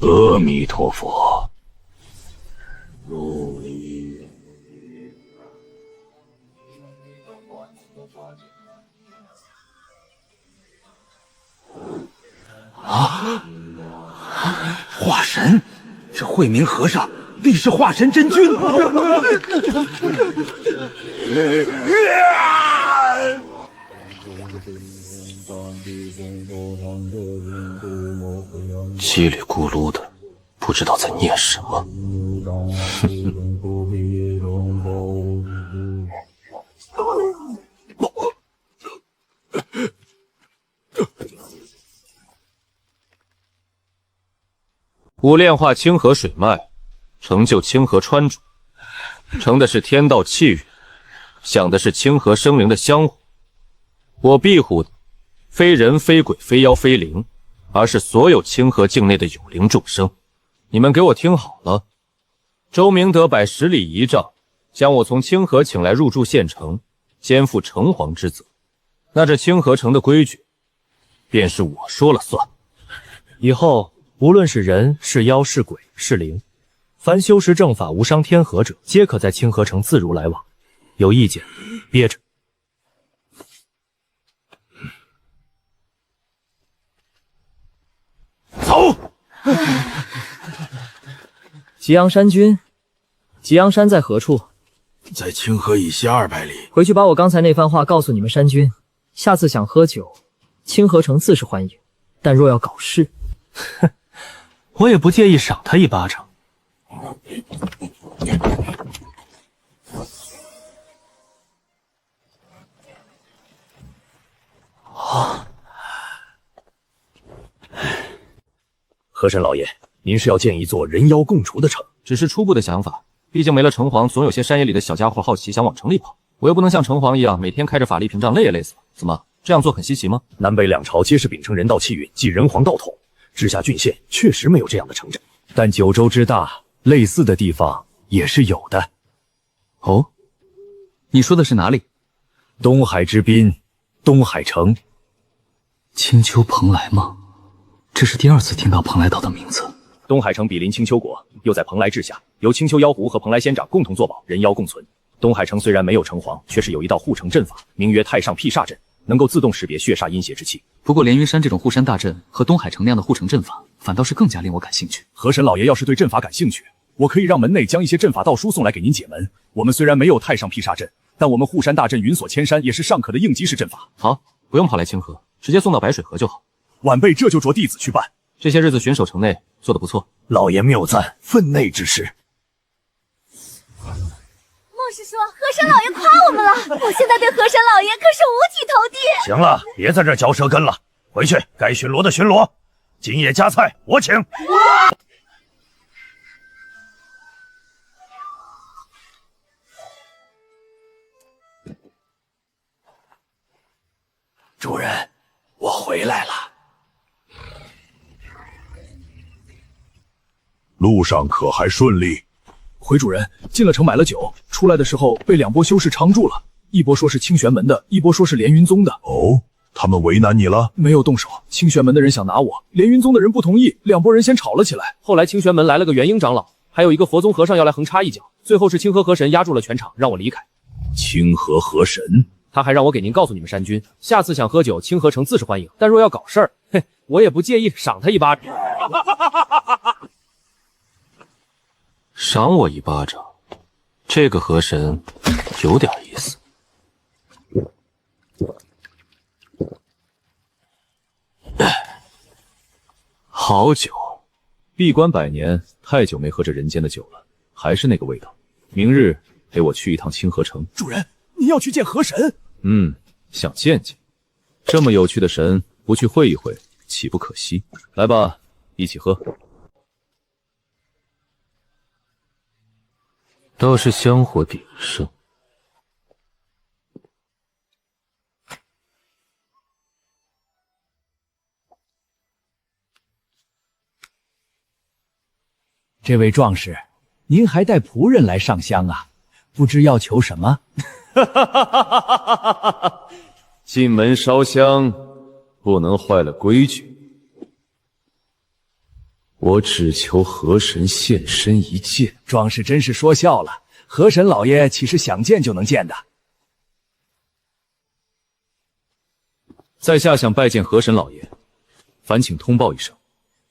F: 阿弥陀佛。
B: 啊！化神，这慧明和尚必是化神真君。
H: 叽里咕噜的，不知道在念什么。吾炼化清河水脉，成就清河川主，成的是天道气运，享的是清河生灵的香火。我庇护的非人非鬼非妖非灵，而是所有清河境内的有灵众生。你们给我听好了，周明德摆10里仪仗，将我从清河请来入驻县城，肩负城隍之责。那这清河城的规矩，便是我说了算。
P: 以后无论是人是妖是鬼是灵，凡修持正法无伤天和者，皆可在清河城自如来往。有意见憋着。
B: 走。
P: 吉阳山君，吉阳山在何处？
B: 在清河以西200里。
P: 回去把我刚才那番话告诉你们山君，下次想喝酒，清河城自是欢迎，但若要搞事，哼，我也不介意赏他一巴掌。
B: 啊！河神老爷，您是要建一座人妖共处的城？
H: 只是初步的想法，毕竟没了城隍，总有些山野里的小家伙好奇想往城里跑。我又不能像城隍一样每天开着法力屏障，累也累死了。怎么这样做很稀奇吗？
B: 南北两朝皆是秉承人道气运，即人皇道统，直辖郡县确实没有这样的城镇，
P: 但九州之大，类似的地方也是有的。
H: 哦，你说的是哪里？
P: 东海之滨，东海城。
H: 青丘蓬莱吗？这是第2次听到蓬莱岛的名字。
P: 东海城毗邻青丘国，又在蓬莱治下，由青丘妖狐和蓬莱仙长共同作保，人妖共存。东海城虽然没有城隍，却是有一道护城阵法，名曰太上辟煞阵，能够自动识别血煞阴邪之气。
H: 不过连云山这种护山大阵和东海城那样的护城阵法，反倒是更加令我感兴趣。
P: 河神老爷要是对阵法感兴趣，我可以让门内将一些阵法道书送来给您解门。我们虽然没有太上辟煞阵，但我们护山大阵云锁千山也是尚可的应急式阵法。
C: 好，不用跑来清河，直接送到白水河就好。
P: 晚辈这就着弟子去办。
C: 这些日子巡守城内做得不错，
F: 老爷谬赞，分内之事。
L: 莫师说河神老爷夸我们了，我现在对河神老爷可是五体投地。
F: 行了，别在这嚼舌根了，回去该巡逻的巡逻，今夜加菜我请。
B: 主人，我回来了。
A: 路上可还顺利？
B: 回主人，进了城买了酒，出来的时候被2波修士扛住了，一波说是清玄门的，一波说是连云宗的。
A: 哦，他们为难你了？
B: 没有动手，清玄门的人想拿我，连云宗的人不同意，2波人先吵了起来。
E: 后来清玄门来了个元婴长老，还有一个佛宗和尚要来横插一脚，最后是清河河神压住了全场，让我离开。
A: 清河河神，
E: 他还让我给您告诉你们山君，下次想喝酒，清河城自是欢迎，但若要搞事儿，嘿，我也不介意赏他一巴掌。
C: 赏我一巴掌，这个河神有点意思。好酒，
P: 闭关100年，太久没喝这人间的酒了，还是那个味道。明日陪我去一趟清河城。
B: 主人，你要去见河神？
P: 想见见。这么有趣的神，不去会一会，岂不可惜？来吧，一起喝。
C: 倒是香火鼎盛。
K: 这位壮士，您还带仆人来上香啊？不知要求什么？
T: 进门烧香，不能坏了规矩。我只求河神现身一见。
K: 壮士真是说笑了，河神老爷岂是想见就能见的？
P: 在下想拜见河神老爷，烦请通报一声。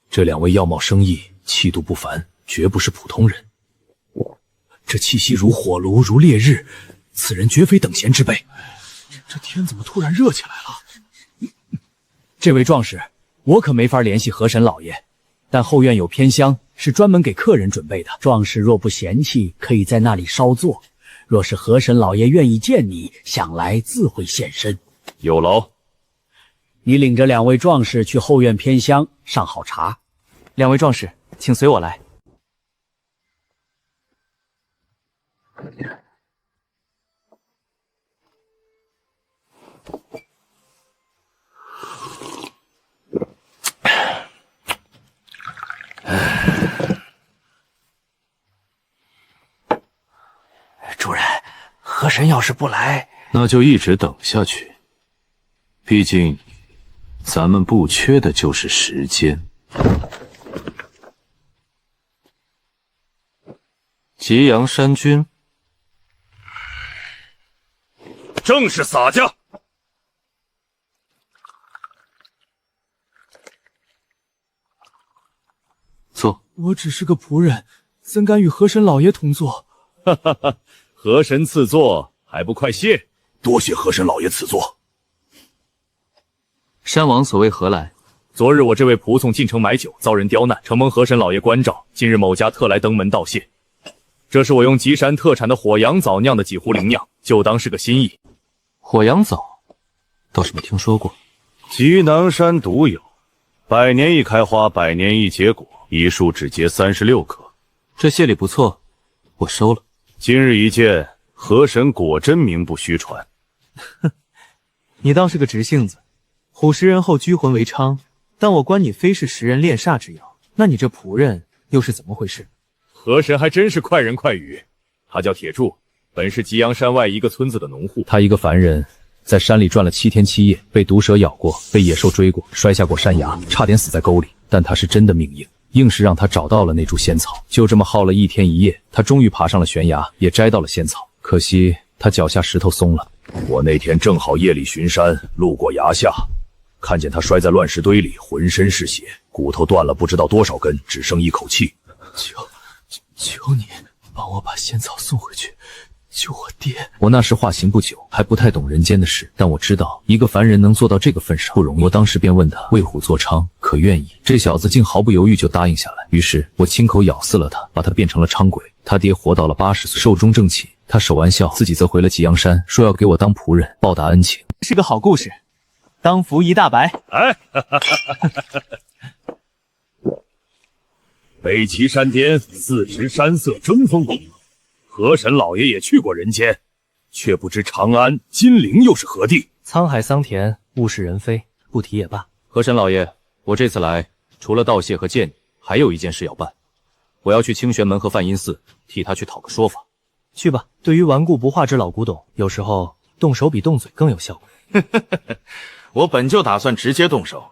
P: 这2位样貌生异，气度不凡，绝不是普通人。
B: 这气息如火炉，如烈日，此人绝非等闲之辈。这天怎么突然热起来了？
K: 这位壮士，我可没法联系河神老爷，但后院有偏香，是专门给客人准备的。壮士若不嫌弃，可以在那里稍坐。若是河神老爷愿意见你，想来自会现身。
P: 有劳。
K: 你领着2位壮士去后院偏香上好茶。
E: 2位壮士，请随我来。
K: 主人，河神要是不来，
C: 那就一直等下去。毕竟，咱们不缺的就是时间。吉阳山君，
F: 正是洒家。
C: 坐。
B: 我只是个仆人，怎敢与河神老爷同坐？
P: 哈哈哈，河神赐座，还不快谢？
F: 多谢河神老爷赐座。
H: 山王所谓何来？
P: 昨日我这位仆从进城买酒，遭人刁难，承蒙河神老爷关照，今日某家特来登门道谢。这是我用极山特产的火阳枣酿的几壶灵酿，就当是个心意。
C: 火阳枣，倒是没听说过。
T: 极南山独有，100年一开花，100年一结果，一树只结36颗。
C: 这谢礼不错，我收了。
T: 今日一见，河神果真名不虚传。
J: 哼，你倒是个直性子。虎食人后拘魂为娼，但我观你非是食人炼煞之妖，那你这仆人又是怎么回事？
P: 河神还真是快人快语，他叫铁柱，
T: 本是吉阳山外一个村子的农户，他一个凡人，在山里转了7天7夜，被毒蛇咬过，被野兽追过，摔下过山崖，差点死在沟里。但他是真的命硬，硬是让他找到了那株仙草。就这么耗了1天1夜，他终于爬上了悬崖，也摘到了仙草。可惜他脚下石头松了。
F: 我那天正好夜里巡山，路过崖下，看见他摔在乱石堆里，浑身是血，骨头断了不知道多少根，只剩一口气。
J: 求你帮我把仙草送回去，救我爹！我那时化形不久，还不太懂人间的事，但我知道一个凡人能做到这个份上不容易。我当时便问他为虎作伥，可愿意？这小子竟毫不犹豫就答应下来。于是我亲口咬死了他，把他变成了伥鬼。他爹活到了80岁，寿终正寝。他守完孝，自己则回了吉阳山，说要给我当仆人，报答恩情。是个好故事，当扶一大白。
A: 哎，北齐山巅4值山色争锋斗，河神老爷也去过人间，却不知长安金陵又是何地。
J: 沧海桑田，物是人非，不提也罢。
C: 河神老爷，我这次来，除了道谢和见你，还有一件事要办。我要去清玄门和梵音寺，替他去讨个说法。
J: 去吧，对于顽固不化之老古董，有时候动手比动嘴更有效果。
U: 我本就打算直接动手。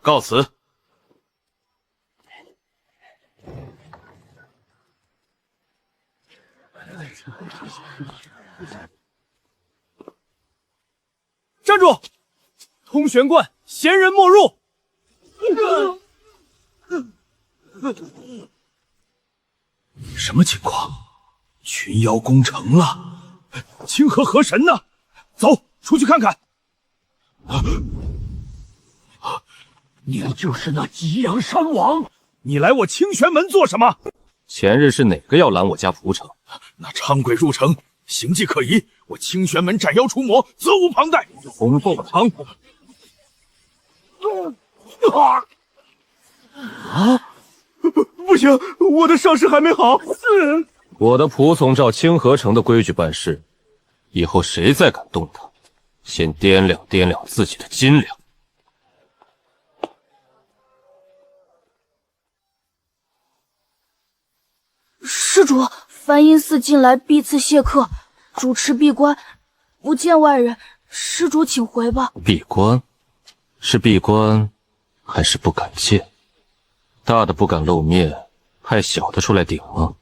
U: 告辞。
E: 站住！通玄关，闲人莫入。
A: 什么情况？群妖攻城了？清河河神呢？走，出去看看。
U: 你就是那吉阳山王？
A: 你来我清玄门做什么？
C: 前日是哪个要拦我家蒲城？
A: 那伥鬼入城，形迹可疑。我清玄门斩妖除魔，责无旁贷。
C: 红凤堂。
B: 不行，我的伤势还没好。
C: 我的仆从照清河城的规矩办事，以后谁再敢动他，先掂量掂量自己的斤两。
L: 施主，梵音寺近来必赐谢客，主持闭关，不见外人。施主请回吧。
C: 闭关？是闭关，还是不敢见？大的不敢露面，派小的出来顶吗？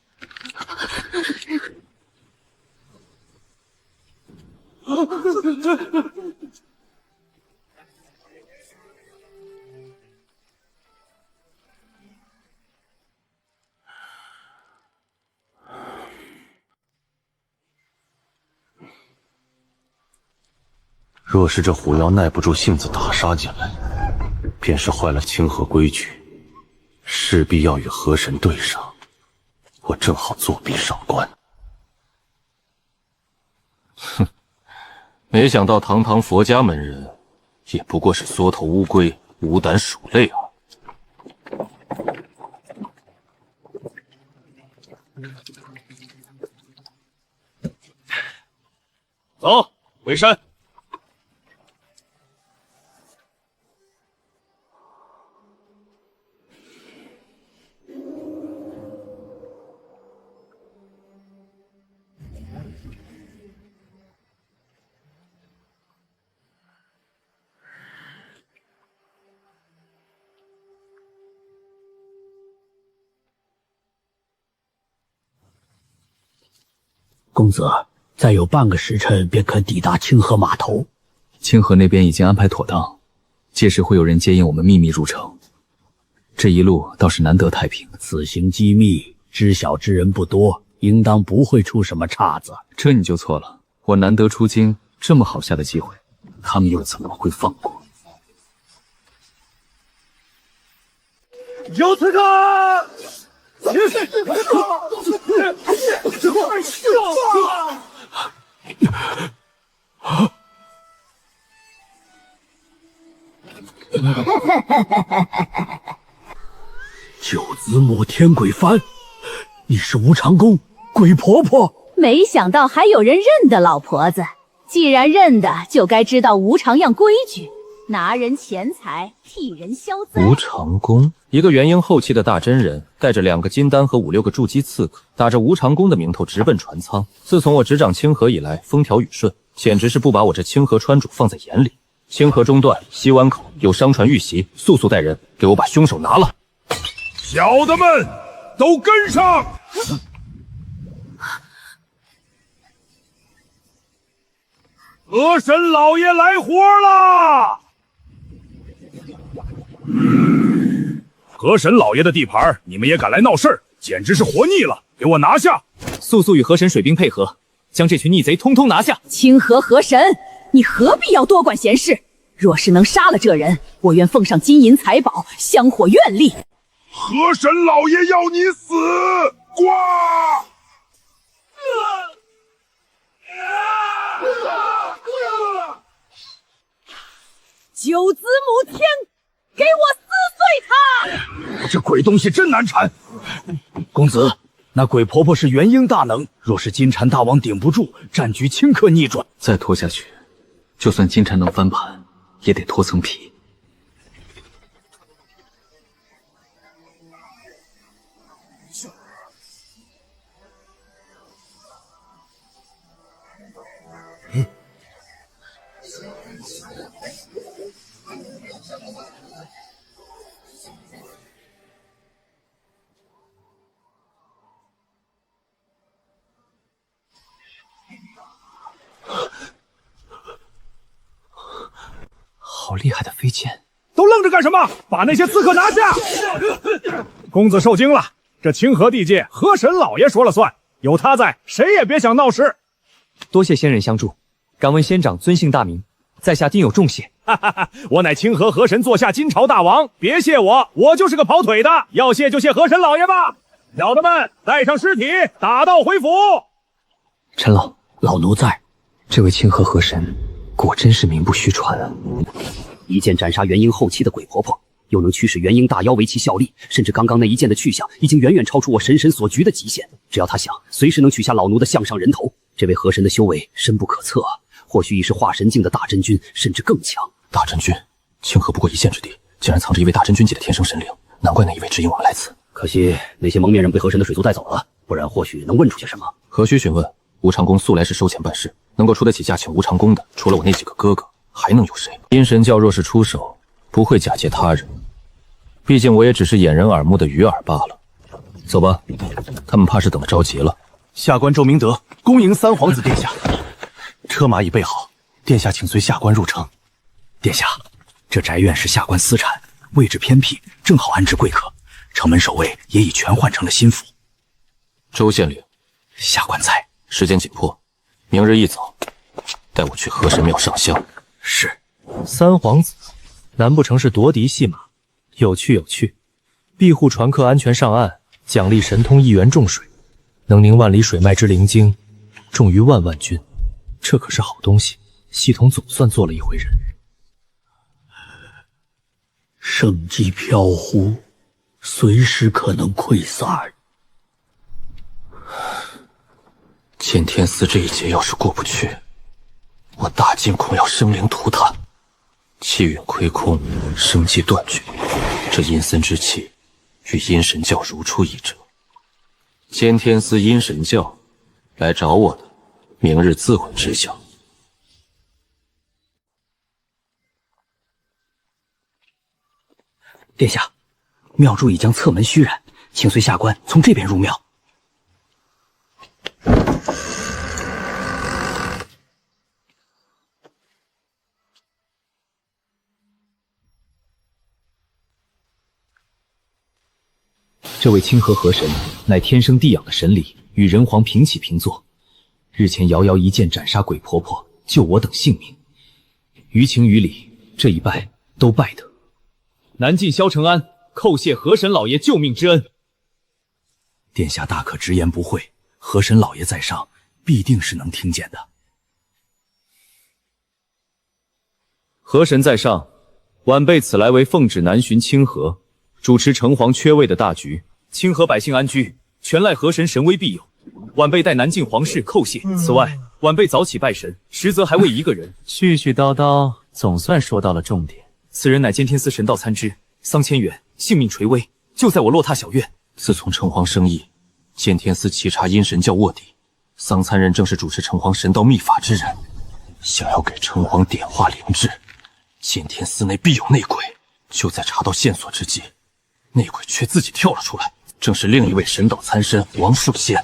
C: 若是这狐妖耐不住性子打杀进来，便是坏了清河规矩，势必要与河神对上。我正好作弊上官。哼，没想到堂堂佛家门人，也不过是缩头乌龟、无胆鼠类啊！
A: 走，回山。
G: 公子，再有半个时辰便可抵达清河码头。
H: 清河那边已经安排妥当，届时会有人接应我们秘密入城。这一路倒是难得太平。
G: 此行机密，知晓之人不多，应当不会出什么岔子。
H: 这你就错了，我难得出京，这么好下的机会，他们又怎么会放过？
B: 有刺客！
G: 九子母天鬼幡，你是吴长恭鬼婆婆？
O: 没想到还有人认得老婆子，既然认得，就该知道吴长样规矩。
I: 拿人钱财，替人消灾。
C: 无常宫，一个元婴后期的大真人，带着2个金丹和5、6个筑基刺客，打着无常宫的名头直奔船舱。自从我执掌清河以来，风调雨顺，简直是不把我这清河川主放在眼里。清河中段西湾口有商船遇袭，速速带人给我把凶手拿了。
A: 小的们，都跟上！河神老爷来活了！河神老爷的地盘，你们也敢来闹事儿，简直是活腻了！给我拿下！
P: 速速与河神水兵配合，将这群逆贼通通拿下！
M: 清河河神，你何必要多管闲事？若是能杀了这人，我愿奉上金银财宝，香火愿力。
A: 河神老爷要你死！挂！
M: 九子母天，给我撕碎他！
B: 这鬼东西真难缠。公子，那鬼婆婆是元婴大能，若是金蝉大王顶不住，战局顷刻逆转。
H: 再拖下去，就算金蝉能翻盘，也得脱层皮。
B: 好厉害的飞剑！
A: 都愣着干什么？把那些刺客拿下！公子受惊了，这清河地界，河神老爷说了算，有他在，谁也别想闹事。
P: 多谢仙人相助，敢问仙长尊姓大名？在下定有重谢。
A: 我乃清河河神座下金朝大王，别谢我，我就是个跑腿的，要谢就谢河神老爷吧。小的们，带上尸体，打道回府。
B: 陈老，老奴在。
J: 这位清河河神果真是名不虚传啊！
G: 一剑斩杀元婴后期的鬼婆婆，又能驱使元婴大妖为其效力，甚至刚刚那一剑的去向，已经远远超出我神所局的极限。只要他想，随时能取下老奴的项上人头。这位河神的修为深不可测啊，或许已是化神境的大真君，甚至更强。
C: 大真君，清河不过一线之地，竟然藏着一位大真君级的天生神灵，难怪那一位指引我们来此。
G: 可惜那些蒙面人被河神的水族带走了，不然或许能问出些什么。
C: 何须询问？无常宫素来是收钱办事，能够出得起价请无常宫的，除了我那几个哥哥，还能有谁？阴神教若是出手，不会假借他人，毕竟我也只是掩人耳目的鱼饵罢了。走吧，他们怕是等得着急了。
B: 下官周明德恭迎三皇子殿下。车马已备好，殿下请随下官入城。殿下，这宅院是下官私产，位置偏僻，正好安置贵客。城门守卫也已全换成了心腹。
C: 周县令，
B: 下官在。
C: 时间紧迫，明日一早带我去河神庙上香。
B: 是。
J: 三皇子，难不成是夺嫡戏码？有趣有趣。庇护船客安全上岸，奖励神通1元重水，能凝万里水脉之灵晶，重于万万钧。这可是好东西，系统总算做了一回人。
Q: 圣迹飘忽，随时可能溃散。
C: 剑天寺这一劫要是过不去，我大金恐要生灵涂炭，气运亏空，生机断绝。这阴森之气与阴神教如出一辙。剑天寺阴神教来找我的，明日自会知晓。
G: 殿下，庙祝已将侧门虚染，请随下官从这边入庙。
J: 这位清河河神乃天生地养的神理，与人皇平起平坐。日前遥遥一剑斩杀鬼婆婆，救我等性命。于情于理，这一拜都拜得。
P: 南进萧承安，叩谢河神老爷救命之恩。
B: 殿下大可直言不讳，河神老爷在上，必定是能听见的。
P: 河神在上，晚辈此来为奉旨南巡清河，主持城隍缺位的大局。清河百姓安居，全赖河神神威庇佑。晚辈代南晋皇室叩谢。此外，晚辈早起拜神，实则还为一个人。
J: 絮絮叨叨，总算说到了重点。此人乃监天司神道参知桑千远，性命垂危，就在我落榻小院。
C: 自从城隍生意，监天司稽查阴神教卧底，桑参人正是主持城隍神道秘法之人，想要给城隍点化灵智，监天司内必有内鬼。就在查到线索之际，内鬼却自己跳了出来，正是另一位神道参参王树仙。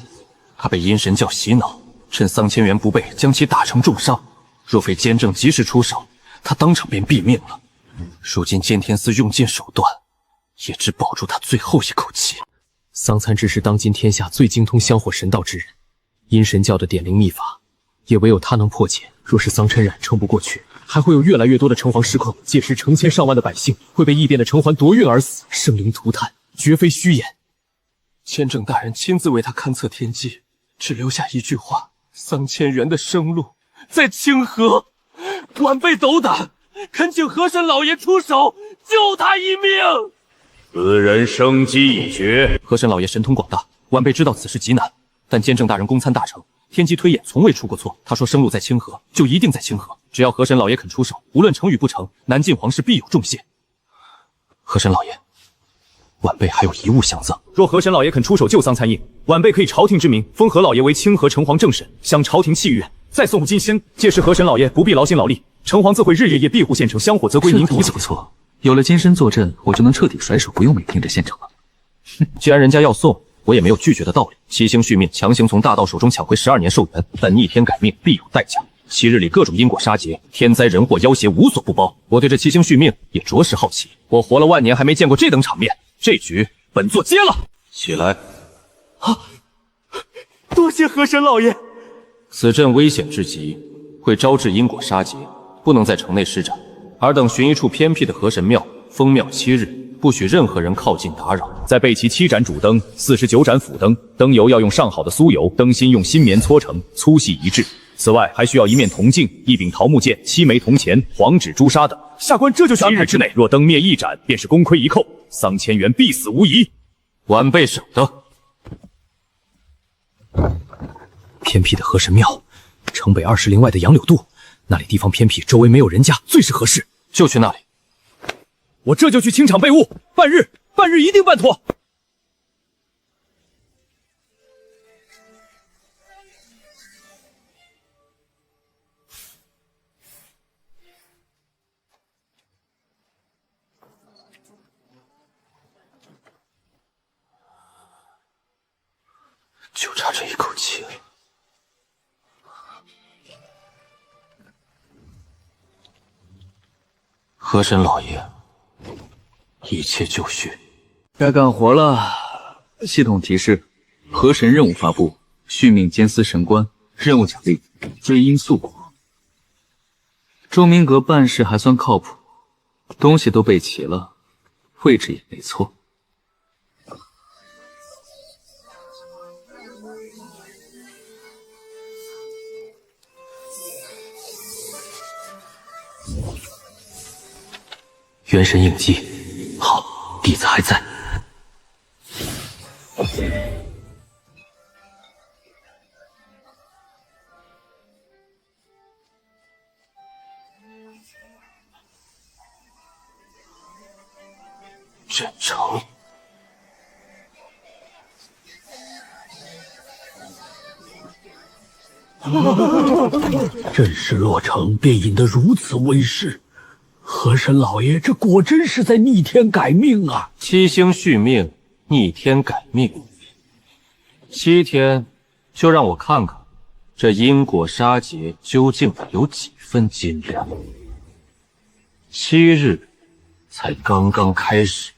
C: 他被阴神教洗脑，趁桑千元不备，将其打成重伤。若非监正及时出手，他当场便毙命了。如今监天司用尽手段，也只保住他最后一口气。
J: 桑参知是当今天下最精通香火神道之人，阴神教的点灵秘法，也唯有他能破解。若是桑琛冉撑不过去，还会有越来越多的城隍失控，届时成千上万的百姓会被异变的城隍夺运而死，生灵涂炭，绝非虚言。
C: 监正大人亲自为他勘测天机，只留下一句话：桑千元的生路在清河。晚辈斗胆，恳请河神老爷出手救他一命。
A: 此人生机已绝。
C: 河神老爷神通广大，晚辈知道此事极难，但监正大人功参大成，天机推演从未出过错。他说生路在清河，就一定在清河。只要河神老爷肯出手，无论成与不成，南晋皇室必有重谢。河神老爷，晚辈还有一物相赠。
P: 若河神老爷肯出手救桑参印，晚辈可以朝廷之名封河老爷为清河城隍正审，享朝廷气运，再送金星。届时河神老爷不必劳心劳力，城隍自会日夜庇护县城，香火则归您独子。
H: 不错，有了金身坐镇，我就能彻底甩手，不用每天着县城了。
C: 既然人家要送，我也没有拒绝的道理。七星续命，强行从大盗手中抢回12年寿元，但逆天改命必有代价。7日里各种因果杀劫，天灾人祸妖邪无所不包。我对这七星续命也着实好奇，我活了万年还没见过这等场面。这局本座接了。起来。
B: 多谢河神老爷。
C: 此阵危险至极，会招致因果杀劫，不能在城内施展，而等寻一处偏僻的河神庙，封庙7日，不许任何人靠近打扰。
P: 再备齐7盏主灯，49盏辅灯，灯油要用上好的酥油，灯芯用新棉搓成，粗细一致。此外，还需要一面铜镜、一柄桃木剑、7枚铜钱、黄纸、朱砂等。
B: 下官这就去安排。
P: 3日之内，若灯灭一盏，便是功亏一篑，桑千元必死无疑。
C: 晚辈省得。
J: 偏僻的河神庙，城北20里外的杨柳渡，那里地方偏僻，周围没有人家，最是合适。
C: 就去那里。
P: 我这就去清场备物，半日一定办妥。
C: 就差这一口气了。河神老爷，一切就绪。
H: 该干活了。系统提示：河神任务发布，续命监司神官，任务奖励追因素果。钟明阁办事还算靠谱，东西都备齐了，位置也没错。
C: 元神印记，好，弟子还在。镇城。
Q: 阵势落成，便引得如此威势。河神老爷，这果真是在逆天改命啊
C: ！7星续命，逆天改命。7天，就让我看看这因果杀劫究竟有几分斤两。7日才刚刚开始。